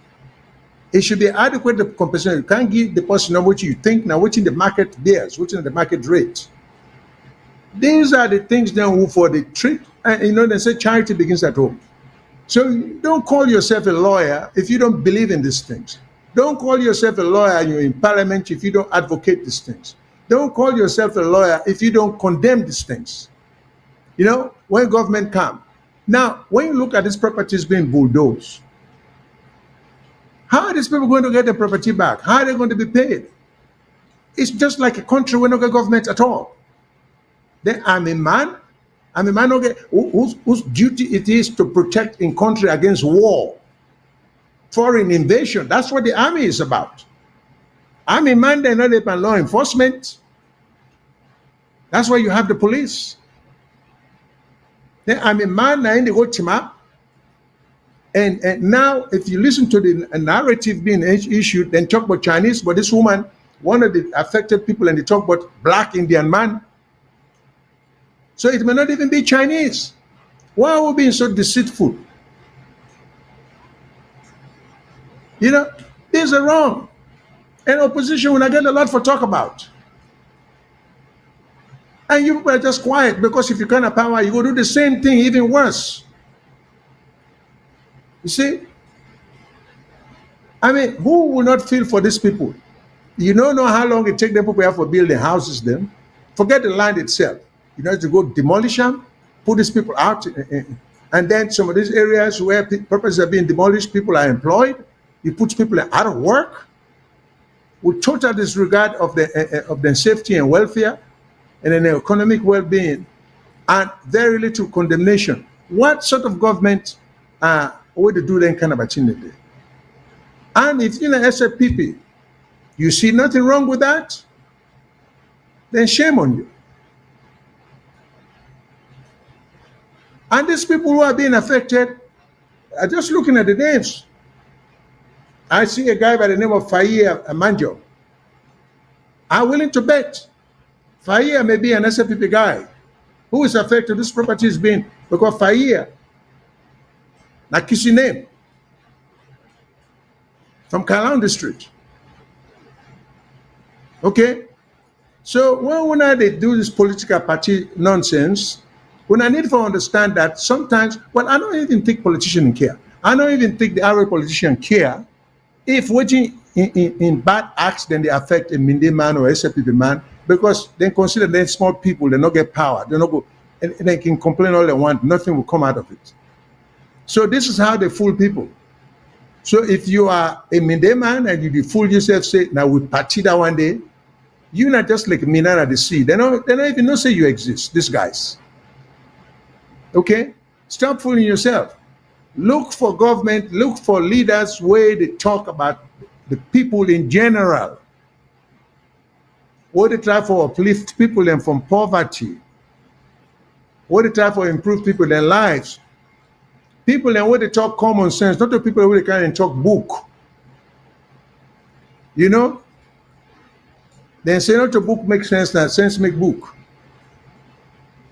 it should be adequate compensation. You can't give the person what you think now, what's in the market bears, what's in the market rate. These are the things then for the trick. And they say charity begins at home. So don't call yourself a lawyer if you don't believe in these things. Don't call yourself a lawyer and you're in parliament if you don't advocate these things. Don't call yourself a lawyer if you don't condemn these things. When government come. Now, when you look at these properties being bulldozed, how are these people going to get their property back? How are they going to be paid? It's just like a country with no government at all. Then I'm a man whose duty it is to protect in country against war, foreign invasion. That's what the army is about. I'm a man, they're not about law enforcement. That's why you have the police. Then I'm a man, and they go to map. And now, if you listen to the narrative being issued, then talk about Chinese, but this woman, one of the affected people, and they talk about black Indian man. So it may not even be Chinese. Why are we being so deceitful? These are wrong. And opposition will not get a lot for talk about. And you people are just quiet, because if you can't have power, you go do the same thing, even worse. You see? Who will not feel for these people? You don't know how long it takes them people have for building houses then. Forget the land itself. You have to go demolish them, put these people out, and then some of these areas where properties are being demolished, people are employed. You put people out of work with total disregard of their safety and welfare and their economic well-being, and very little condemnation. What sort of government would do that kind of a thing today? And if SFPP, you see nothing wrong with that, then shame on you. And these people who are being affected are just looking at the names. I see a guy by the name of Fahia Amanjo. I'm willing to bet Fahia may be an SFPP guy who is affected. This property is being because Fahia, like his name, from Kalang district. Okay? So when they do this political party nonsense, when I need to understand that sometimes, well, I don't even think politicians care. I don't even think the average politician care if waiting in bad acts, then they affect a Minde man or SFPP man because they consider they're small people, they not get power, they not go, and they can complain all they want, nothing will come out of it. So this is how they fool people. So if you are a Minde man and you fool yourself, say, now we party that one day, you're not just like Minana at the sea. They don't even know say you exist, these guys. Okay? Stop fooling yourself. Look for government, look for leaders where they talk about the people in general. Where they try to uplift people and from poverty. Where they try to improve people their lives. People and where they talk common sense, not the people who they can talk book. You know? Then say not a book makes sense, that sense make book.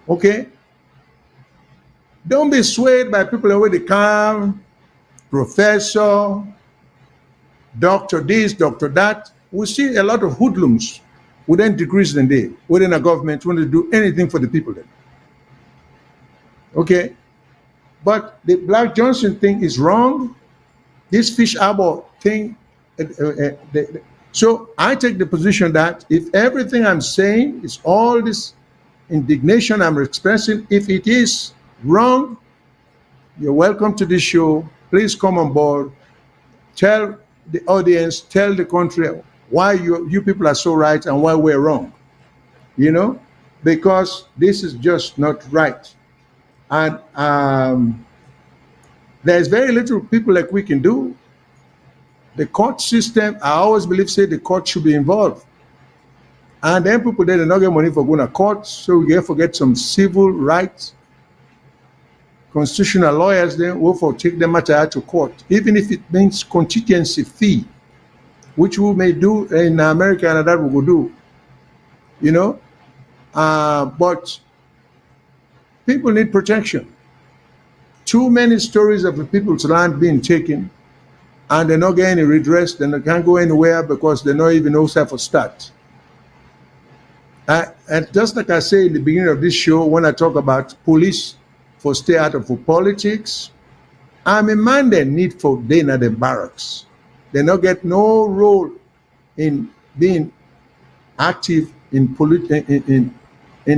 Okay? Don't be swayed by people where they come, professor, doctor this, doctor that. We see a lot of hoodlums within degrees in day, within a government, want to do anything for the people then. Okay? But the Black Johnson thing is wrong. This fish arbor thing, so I take the position that if everything I'm saying is all this indignation I'm expressing, if it is wrong, you're welcome to this show. Please come on board. Tell the audience, tell the country why you people are so right and why we're wrong. You know, because this is just not right. And there's very little people like we can do. The court system, I always believe, say the court should be involved. And then people they don't get money for going to court, so we get forget some civil rights. Constitutional lawyers then will for take the matter to court, even if it means contingency fee, which we may do in America and that we will do. You know, but people need protection. Too many stories of the people's land being taken, and they're not getting any redress, then they can't go anywhere because they don't even know how to start. And just like I say in the beginning of this show, when I talk about police for stay out of politics, I'm a man that need for day in the barracks. They not get no role in being active in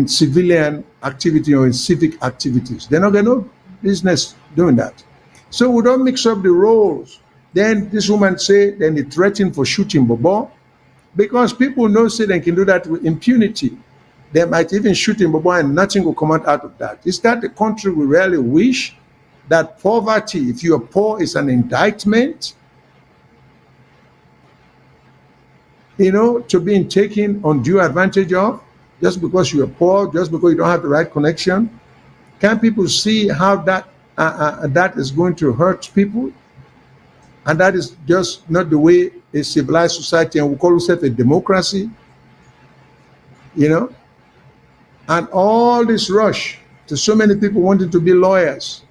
civilian activity or in civic activities. They not get no business doing that. So we don't mix up the roles. Then this woman say, then they threaten for shooting Bobo, because people know say they can do that with impunity. They might even shoot in Bobo and nothing will come out of that. Is that the country we really wish? That poverty, if you are poor, is an indictment? You know, to being taken undue advantage of just because you are poor, just because you don't have the right connection? Can people see how that that is going to hurt people? And that is just not the way a civilized society, and we call ourselves a democracy, you know? And all this rush to so many people wanting to be lawyers,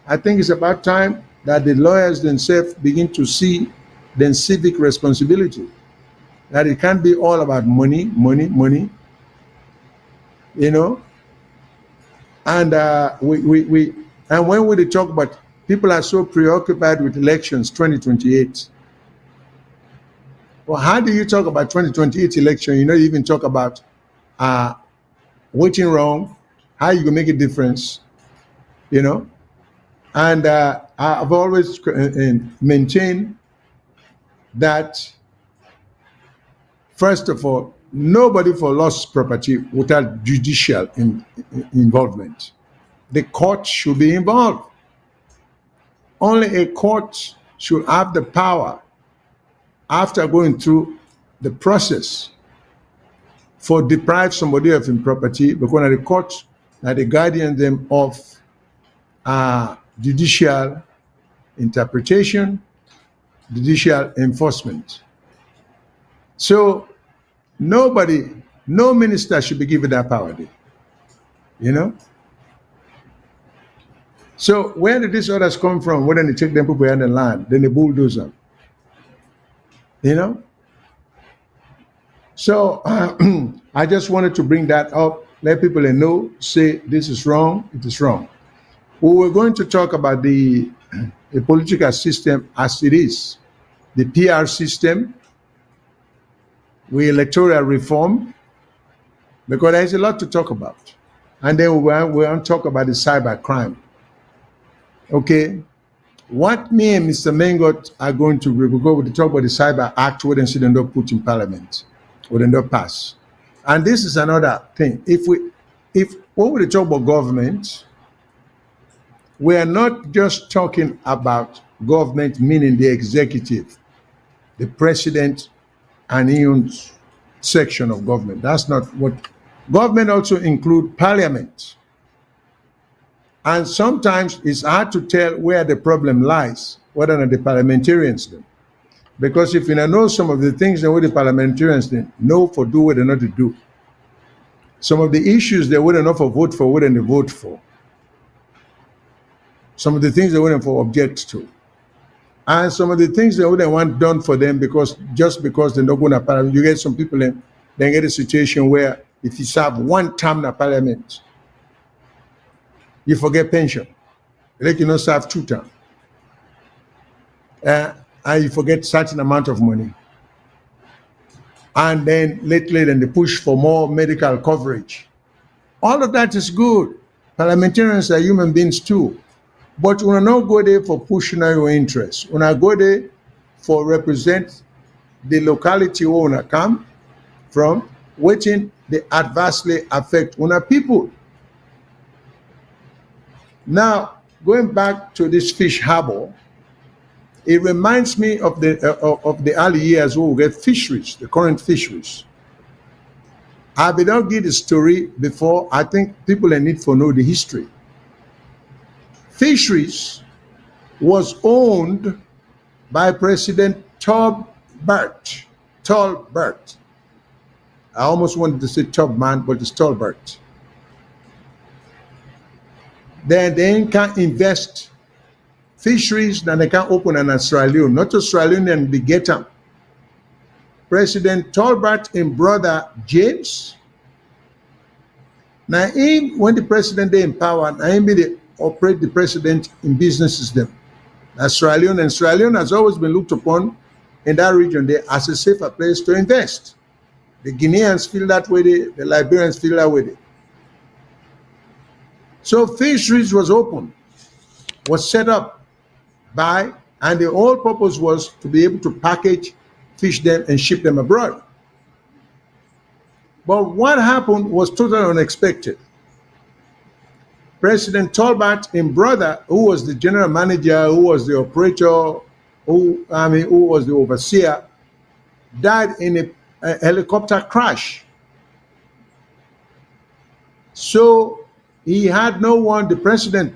I think it's about time that the lawyers themselves begin to see their civic responsibility, that it can't be all about money, money, money, you know? And and when we talk about, people are so preoccupied with elections 2028. Well, how do you talk about 2028 election? You know, you even talk about waiting wrong, how you can make a difference, you know? And I've always maintained that, first of all, nobody for lost property without judicial involvement. The court should be involved. Only a court should have the power, after going through the process, for deprive somebody of his property, because the court are the guardian them of judicial interpretation, judicial enforcement. So nobody, no minister should be given that power there. You know? So where did these orders come from? When they take them people behind the land, then they bulldoze them. You know? So I just wanted to bring that up, let people know, say this is wrong, it is wrong. We were going to talk about the political system as it is, the PR system, with electoral reform, because there's a lot to talk about. And then we want to talk about the cyber crime. Okay, what me and Mr. Mengot are going to do, we're going to talk about the Cyber Act, what they end up put in Parliament, what end up pass. And this is another thing. When we talk about government, we are not just talking about government, meaning the executive, the president, and his section of government. That's not what government also include parliament. And sometimes it's hard to tell where the problem lies, whether or not the parliamentarians do. Because if you know some of the things that the parliamentarians know for do what they not to do, some of the issues they wouldn't know for vote for, wouldn't they vote for. Some of the things they wouldn't for object to. And some of the things they wouldn't want done for them because they're not going to parliament. You get some people then get a situation where if you serve one term in parliament, you forget pension. Like you not serve 2 terms. And you forget certain amount of money. And then lately then they push for more medical coverage. All of that is good. Parliamentarians are human beings too. But we are not go there for pushing your interests. We are go there for represent the locality where we come from, waiting they adversely affect our people. Now, going back to this fish harbor, it reminds me of the early years where we get fisheries, the current fisheries. I will not give the story before. I think people need to know the history. Fisheries was owned by President Tolbert. Tolbert. I almost wanted to say Tubman, but it's Tolbert. Then they can invest fisheries, then they can open an Australian, not Australian and be get them. President Tolbert and brother James. Now, when the president they in power, now they operate the president in business system. Australian has always been looked upon in that region there as a safer place to invest. The Guineans feel that way, the Liberians feel that way. So fisheries was open, was set up by, and the whole purpose was to be able to package, fish them, and ship them abroad. But what happened was totally unexpected. President Tolbert and brother, who was the general manager, who was the operator, who was the overseer, died in a helicopter crash. So he had no one, the president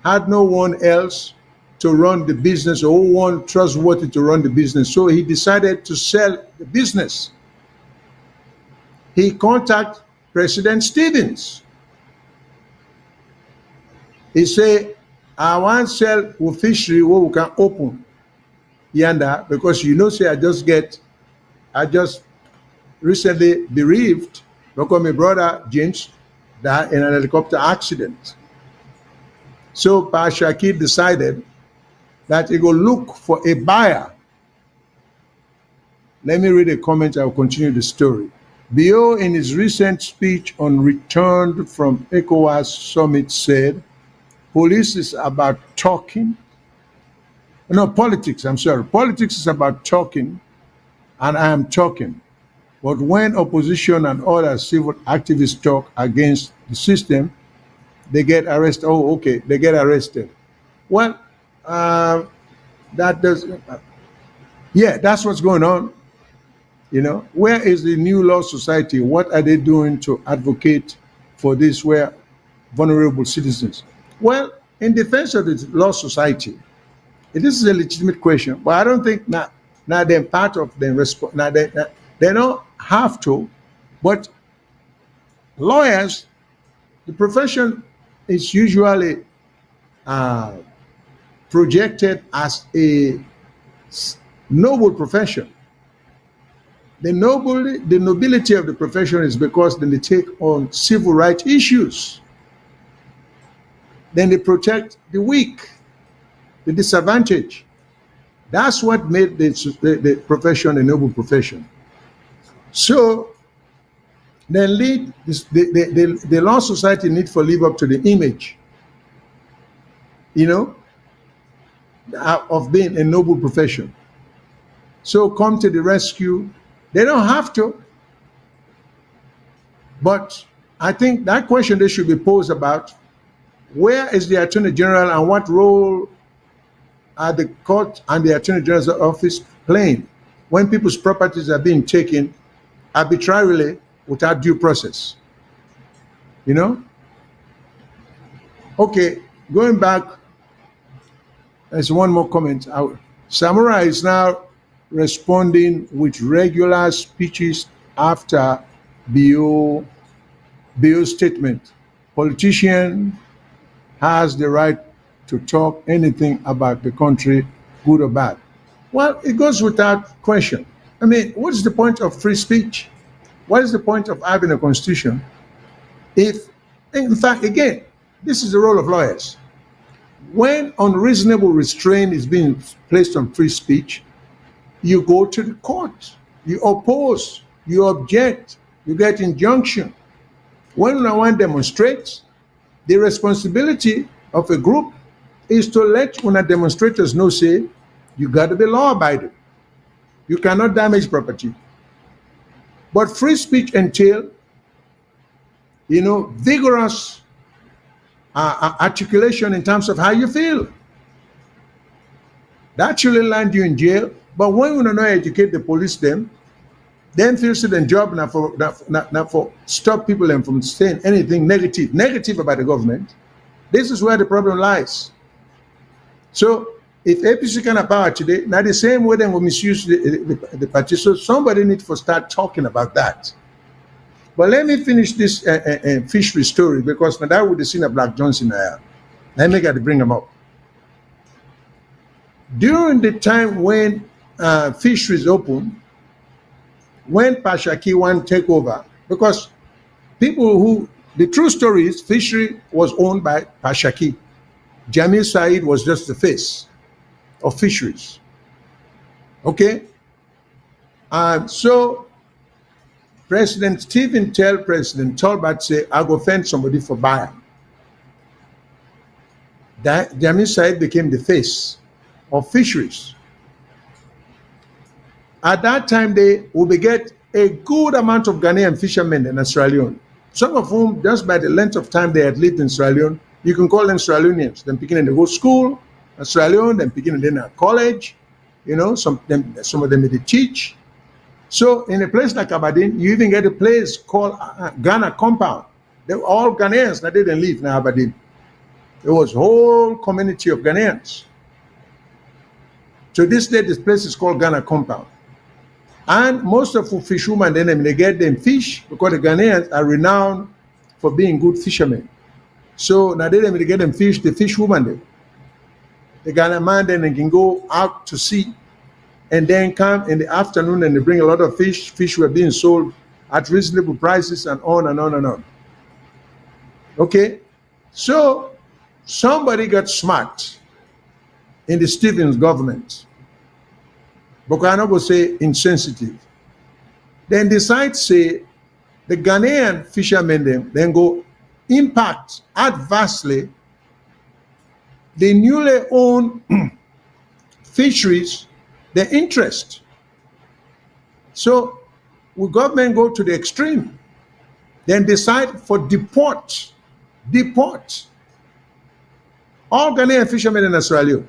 had no one else to run the business or one trustworthy to run the business. So he decided to sell the business. He contacted President Stevens. He said, I want to sell a fishery where we can open yonder because say I just recently bereaved because my brother James died in an helicopter accident. So Pa Shakir decided that he go look for a buyer. Let me read a comment, I will continue the story. Bio in his recent speech on return from ECOWAS summit said, police is about talking. No, politics, I'm sorry. Politics is about talking, and I am talking. But when opposition and other civil activists talk against the system, they get arrested. Oh, okay, they get arrested. Well, that does, yeah, that's what's going on. Where is the New Law Society? What are they doing to advocate for this where vulnerable citizens? Well, in defense of the law society, this is a legitimate question, but I don't think now they're part of the response. Now they don't have to, but lawyers, the profession is usually projected as a noble profession. The nobility of the profession is because then they take on civil rights issues. Then they protect the weak, the disadvantaged. That's what made the profession a noble profession. So then the law society need to live up to the image, of being a noble profession. So come to the rescue. They don't have to. But I think that question they should be posed about, where is the Attorney General and what role are the court and the Attorney General's office playing when people's properties are being taken arbitrarily without due process? Okay, going back, there's one more comment. Samurai is now responding with regular speeches after BO statement. Politician has the right to talk anything about the country, good or bad. Well, it goes without question. I mean, what's the point of free speech? What is the point of having a constitution if, in fact, again, this is the role of lawyers. When unreasonable restraint is being placed on free speech, you go to the court, you oppose, you object, you get injunction. When one demonstrates, the responsibility of a group is to let demonstrators know, say, you got to be law-abiding. You cannot damage property. But free speech entails, vigorous articulation in terms of how you feel. That actually land you in jail. But when we don't educate the police them feels it a job now for stop people and from saying anything negative about the government. This is where the problem lies. So if APC can have power today, now the same way they will misuse the party. So somebody needs to start talking about that. But let me finish this fishery story, because now that would have seen a Black Johnson there. Let me get to bring them up. During the time when fisheries opened, when Pashaki one take over, because the true story is fishery was owned by Pashaki. Jamil Said was just the face of fisheries. Okay? So President Stephen tell President Tolbert, say, I go find somebody for buyer. That Jamil Said became the face of fisheries. At that time, they will get a good amount of Ghanaian fishermen in Sierra Leone, some of whom, just by the length of time they had lived in Sierra Leone, you can call them Sierra Leoneans. Then beginning to go to school in Sierra Leone, then beginning then at college, some of them they teach. So in a place like Aberdeen, you even get a place called Ghana Compound. They were all Ghanaians that didn't live in Aberdeen. There was a whole community of Ghanaians. To this day, this place is called Ghana Compound. And most of the fishermen, then they get them fish, because the Ghanaians are renowned for being good fishermen. So now they get them fish, the fish woman, the Ghana man then they can go out to sea and then come in the afternoon and they bring a lot of fish. Fish were being sold at reasonable prices and on and on and on. Okay? So somebody got smart in the Stevens government. Bokano will say insensitive. Then decide say the Ghanaian fishermen then go impact adversely the newly owned fisheries, the interest. So will government go to the extreme, then decide for deport all Ghanaian fishermen in Australia.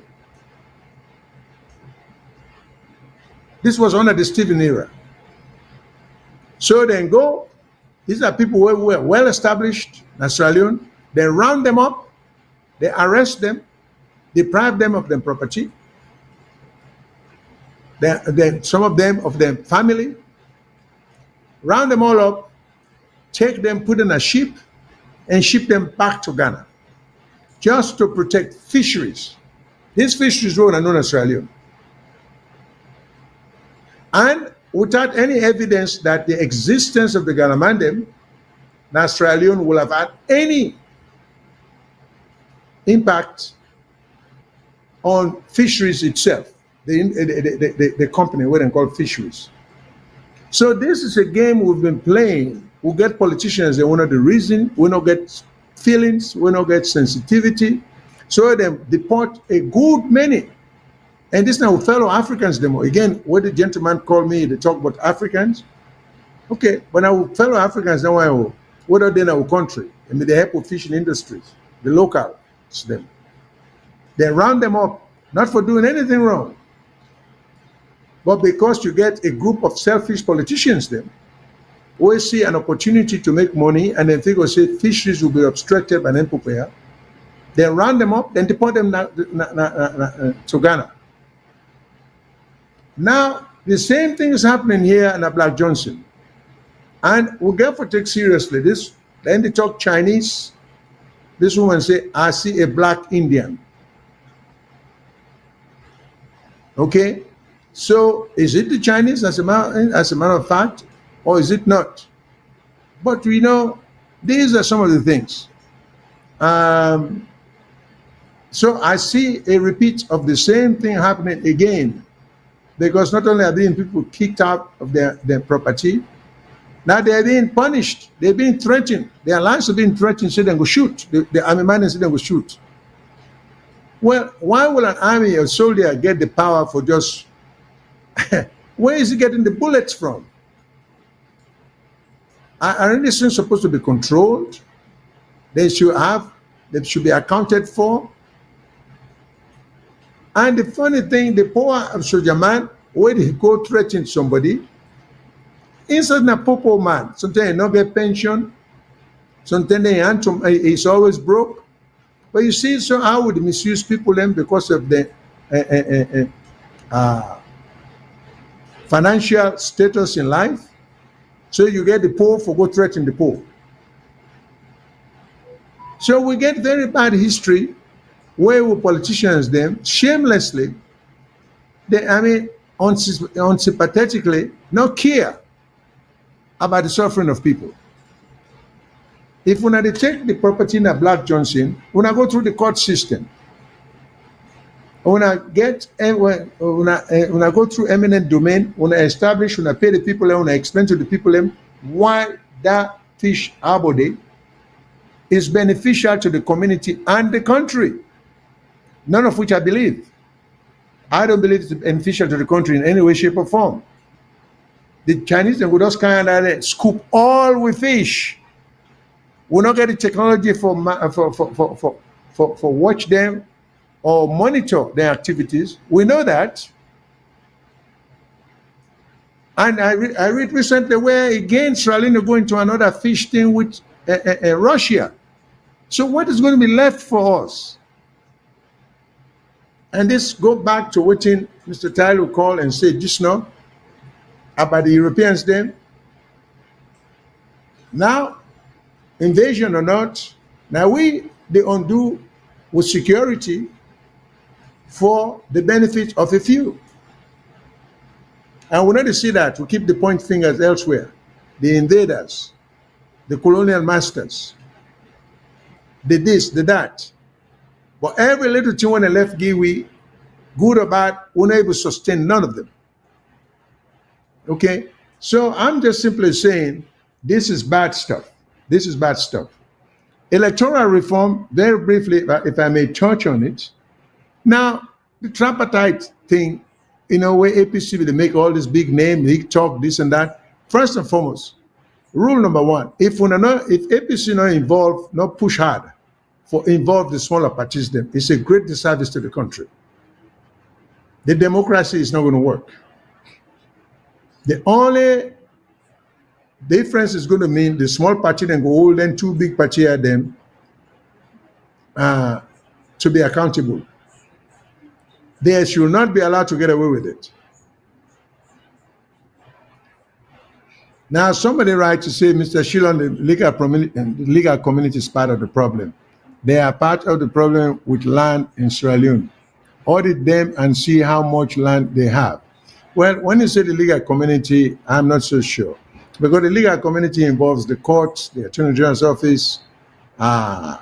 This was under the Stephen era. So then these are people who were well established in Australia, then round them up They arrest them, deprive them of their property, then some of them of their family, round them all up, take them, put in a ship, and ship them back to Ghana, just to protect fisheries. These fisheries were known as Sierra Leone. And without any evidence that the existence of the Ganamandem, that Sierra Leone will have had any impact on fisheries itself, the company, what they call fisheries. So this is a game we've been playing. We get politicians, they want to reason, we don't get feelings, we don't get sensitivity. So they deport a good many. And this now fellow Africans demo. Again, what the gentleman called me, they talk about Africans. Okay, but our fellow Africans now, what are they in our country? I mean, they help with fishing industries, the locals, them. They round them up, not for doing anything wrong, but because you get a group of selfish politicians then, who see an opportunity to make money and then figure, say, fisheries will be obstructed by Empopea. They round them up, then deport them to Ghana. Now, the same thing is happening here in Black Johnson. And we get to take seriously this. Then they talk Chinese. This woman say, I see a black Indian. Okay? So is it the Chinese as a matter of fact, or is it not? But we know these are some of the things. So I see a repeat of the same thing happening again, because not only are being people kicked out of their property, now they are being punished. They're being threatened. Their lives are being threatened, so they go shoot. The army man said they go shoot. Well, why will an army or soldier get the power for just, where is he getting the bullets from? Are these things supposed to be controlled? They should be accounted for. And the funny thing, the poor soldier man, when he go threaten somebody, inside a poor man, sometimes he not get pension, sometimes he's always broke. But you see, so how would misuse people then because of the financial status in life? So you get the poor for go threaten the poor. So we get very bad history where we politicians them shamelessly, unsympathetically, not care about the suffering of people. If when they take the property in a Black Johnson, when I go through the court system, when I go through eminent domain, when I establish, when I pay the people, when I explain to the people why that fish harbor is beneficial to the community and the country, none of which I believe. I don't believe it's beneficial to the country in any way, shape, or form. The Chinese, they would just kind of scoop all with fish. We'll not get the technology for watch them or monitor their activities. We know that. And I read recently where again Sierra Leone going to another fish thing with Russia. So what is going to be left for us? And this go back to what Mr. Tyler called and said just now about the Europeans then. Now, invasion or not, now they undo with security for the benefit of a few. And we need to see that. We keep the point fingers elsewhere. The invaders, the colonial masters, the this, the that. But every little thing when they left Giwi, good or bad, we're not able to sustain none of them. Okay? So I'm just simply saying this is bad stuff. This is bad stuff. Electoral reform, very briefly, if I may touch on it. Now, the tripartite thing, where APC they make all this big name, big talk, this and that. First and foremost, rule number one: if APC not involved, not push hard for involve the smaller parties, then it's a great disservice to the country. The democracy is not going to work. The only difference is going to mean the small party then go hold then two big party at them to be accountable. They should not be allowed to get away with it. Now, somebody writes to say, Mr. Shillon, the legal community is part of the problem. They are part of the problem with land in Sierra Leone. Audit them and see how much land they have. Well, when you say the legal community, I'm not so sure. Because the legal community involves the courts, the Attorney General's office, the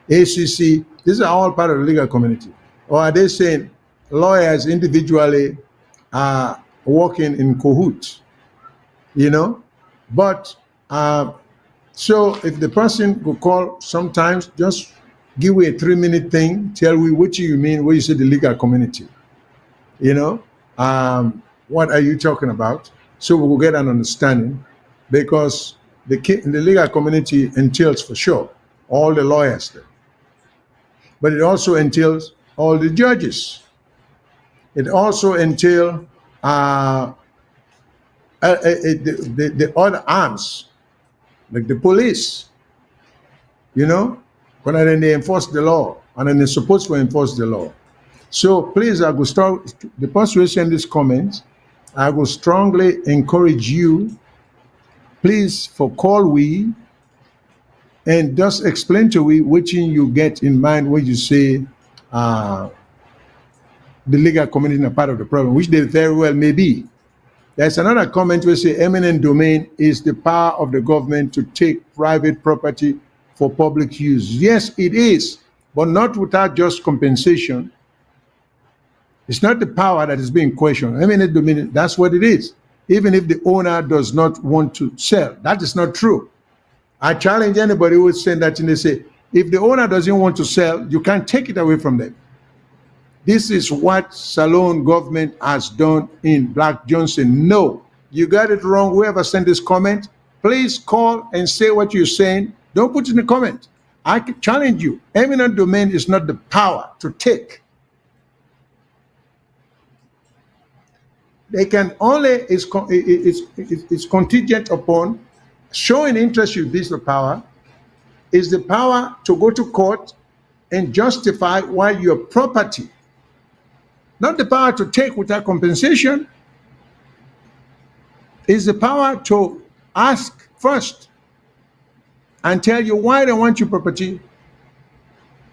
ACC. These are all part of the legal community. Or are they saying lawyers individually are working in cahoots? You know? But so if the person could call sometimes, just give me a 3-minute thing, tell me what you mean when you say the legal community. You know? What are you talking about? So we will get an understanding, because the legal community entails for sure all the lawyers there. But it also entails all the judges. It also entails the other arms, like the police, you know, when they enforce the law, and then they're supposed to enforce the law. So please, I will start, the person who send this comment, I will strongly encourage you, please, for call we, and just explain to we which you get in mind when you say the legal community is a part of the problem, which they very well may be. There's another comment where say eminent domain is the power of the government to take private property for public use. Yes, it is, but not without just compensation. It's not the power that is being questioned. Eminent domain, that's what it is. Even if the owner does not want to sell, that is not true. I challenge anybody who would say that, and they say, if the owner doesn't want to sell, you can't take it away from them. This is what Salone government has done in Black Johnson. No, you got it wrong. Whoever sent this comment, please call and say what you're saying. Don't put it in the comment. I can challenge you. Eminent domain is not the power to take. They can only, it's contingent upon showing interest you use the power, is the power to go to court and justify why your property, not the power to take without compensation, is the power to ask first and tell you why they want your property.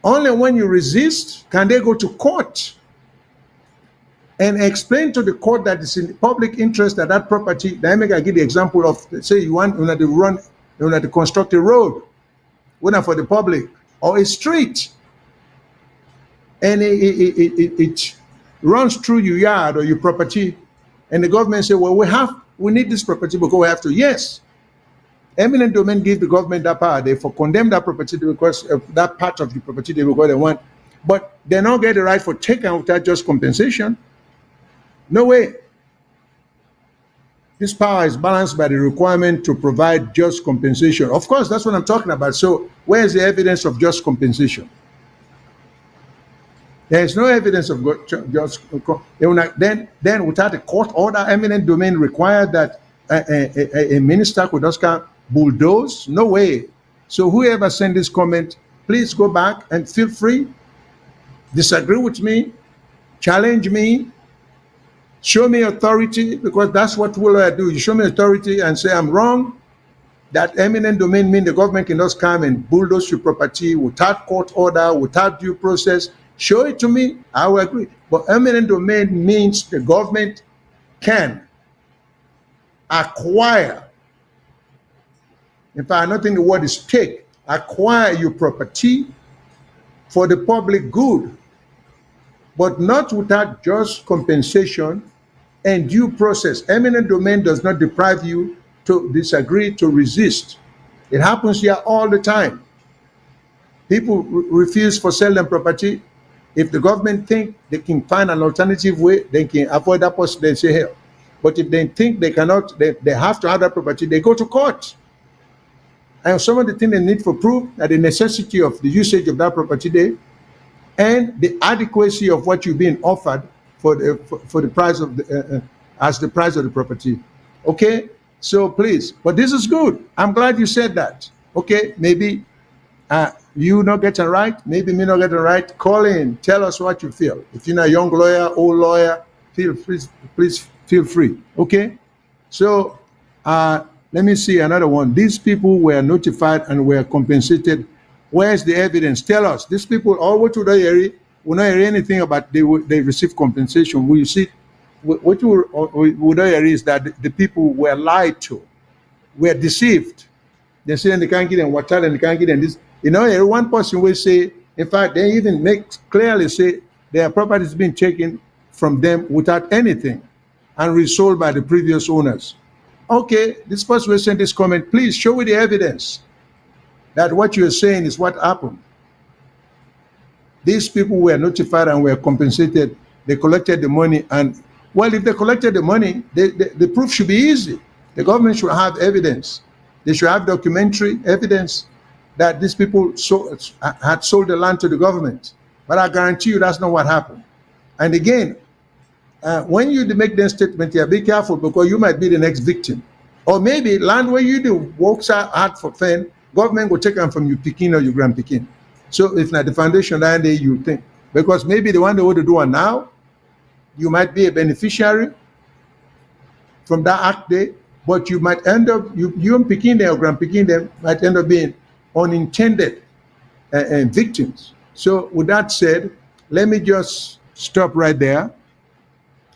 Only when you resist can they go to court and explain to the court that it's in the public interest that that property. Let me give the example of, say you want to construct a road, whether for the public or a street, and it runs through your yard or your property, and the government say, well, we need this property because we have to. Yes, eminent domain gives the government that power. They condemn that property because of that part of the property because they want, but they don't get the right for taking without just compensation. No way. This power is balanced by the requirement to provide just compensation. Of course, that's what I'm talking about. So where is the evidence of just compensation? There is no evidence of just. Then without a court order, eminent domain required that a minister could just bulldoze? No way. So whoever sent this comment, please go back and feel free. Disagree with me, challenge me, show me authority, because that's what will I do. You show me authority and say I'm wrong. That eminent domain means the government can just come and bulldoze your property without court order, without due process. Show it to me, I will agree. But eminent domain means the government can acquire, in fact, I don't think the word is take, acquire your property for the public good, but not without just compensation and due process. Eminent domain does not deprive you to disagree, to resist. It happens here all the time. People refuse for selling property. If the government think they can find an alternative way, they can avoid that person, they say hell. But if they think they cannot, they have to have that property, they go to court. And some of the things they need for proof are the necessity of the usage of that property there and the adequacy of what you're being offered for the price of the, as the price of the property. Okay, so please, but this is good. I'm glad you said that. Okay, maybe You not getting right, maybe me not getting right, call in, tell us what you feel. If you're a young lawyer, old lawyer, please feel free. Okay? So let me see another one. These people were notified and were compensated. Where's the evidence? Tell us. These people all what to the will not hear anything about they receive compensation. We see what would hear is that the people were lied to, were deceived. They say they can't get them water and they can't get them this. One person will say, in fact, they even make clearly say their property is being taken from them without anything and resold by the previous owners. Okay, this person will send this comment, please show me the evidence that what you're saying is what happened. These people were notified and were compensated. They collected the money, and well, if they collected the money, the proof should be easy. The government should have evidence. They should have documentary evidence that these people had sold the land to the government. But I guarantee you that's not what happened. And again, when you make that statement here, be careful because you might be the next victim. Or maybe land where you do works hard for fame, government will take them from your Pekin or your Grand Pekin. So if not the foundation that day you think, because maybe the one they want to do it now, you might be a beneficiary from that act day, but you might end up, you and Pekin there or Grand Pekin there might end up being unintended victims. So with that said, let me just stop right there.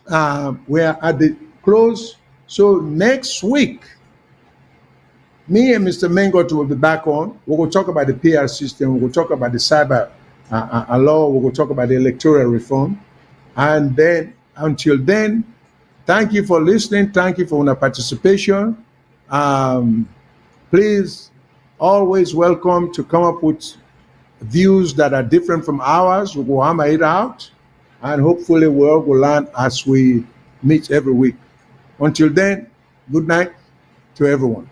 We're at the close. So next week, me and Mr. Mengot will be back on. We're going to talk about the PR system. We're going to talk about the cyber law. We're going to talk about the electoral reform. And then, until then, thank you for listening. Thank you for your participation. Please, always welcome to come up with views that are different from ours. We will hammer it out. And hopefully we all will learn as we meet every week. Until then, good night to everyone.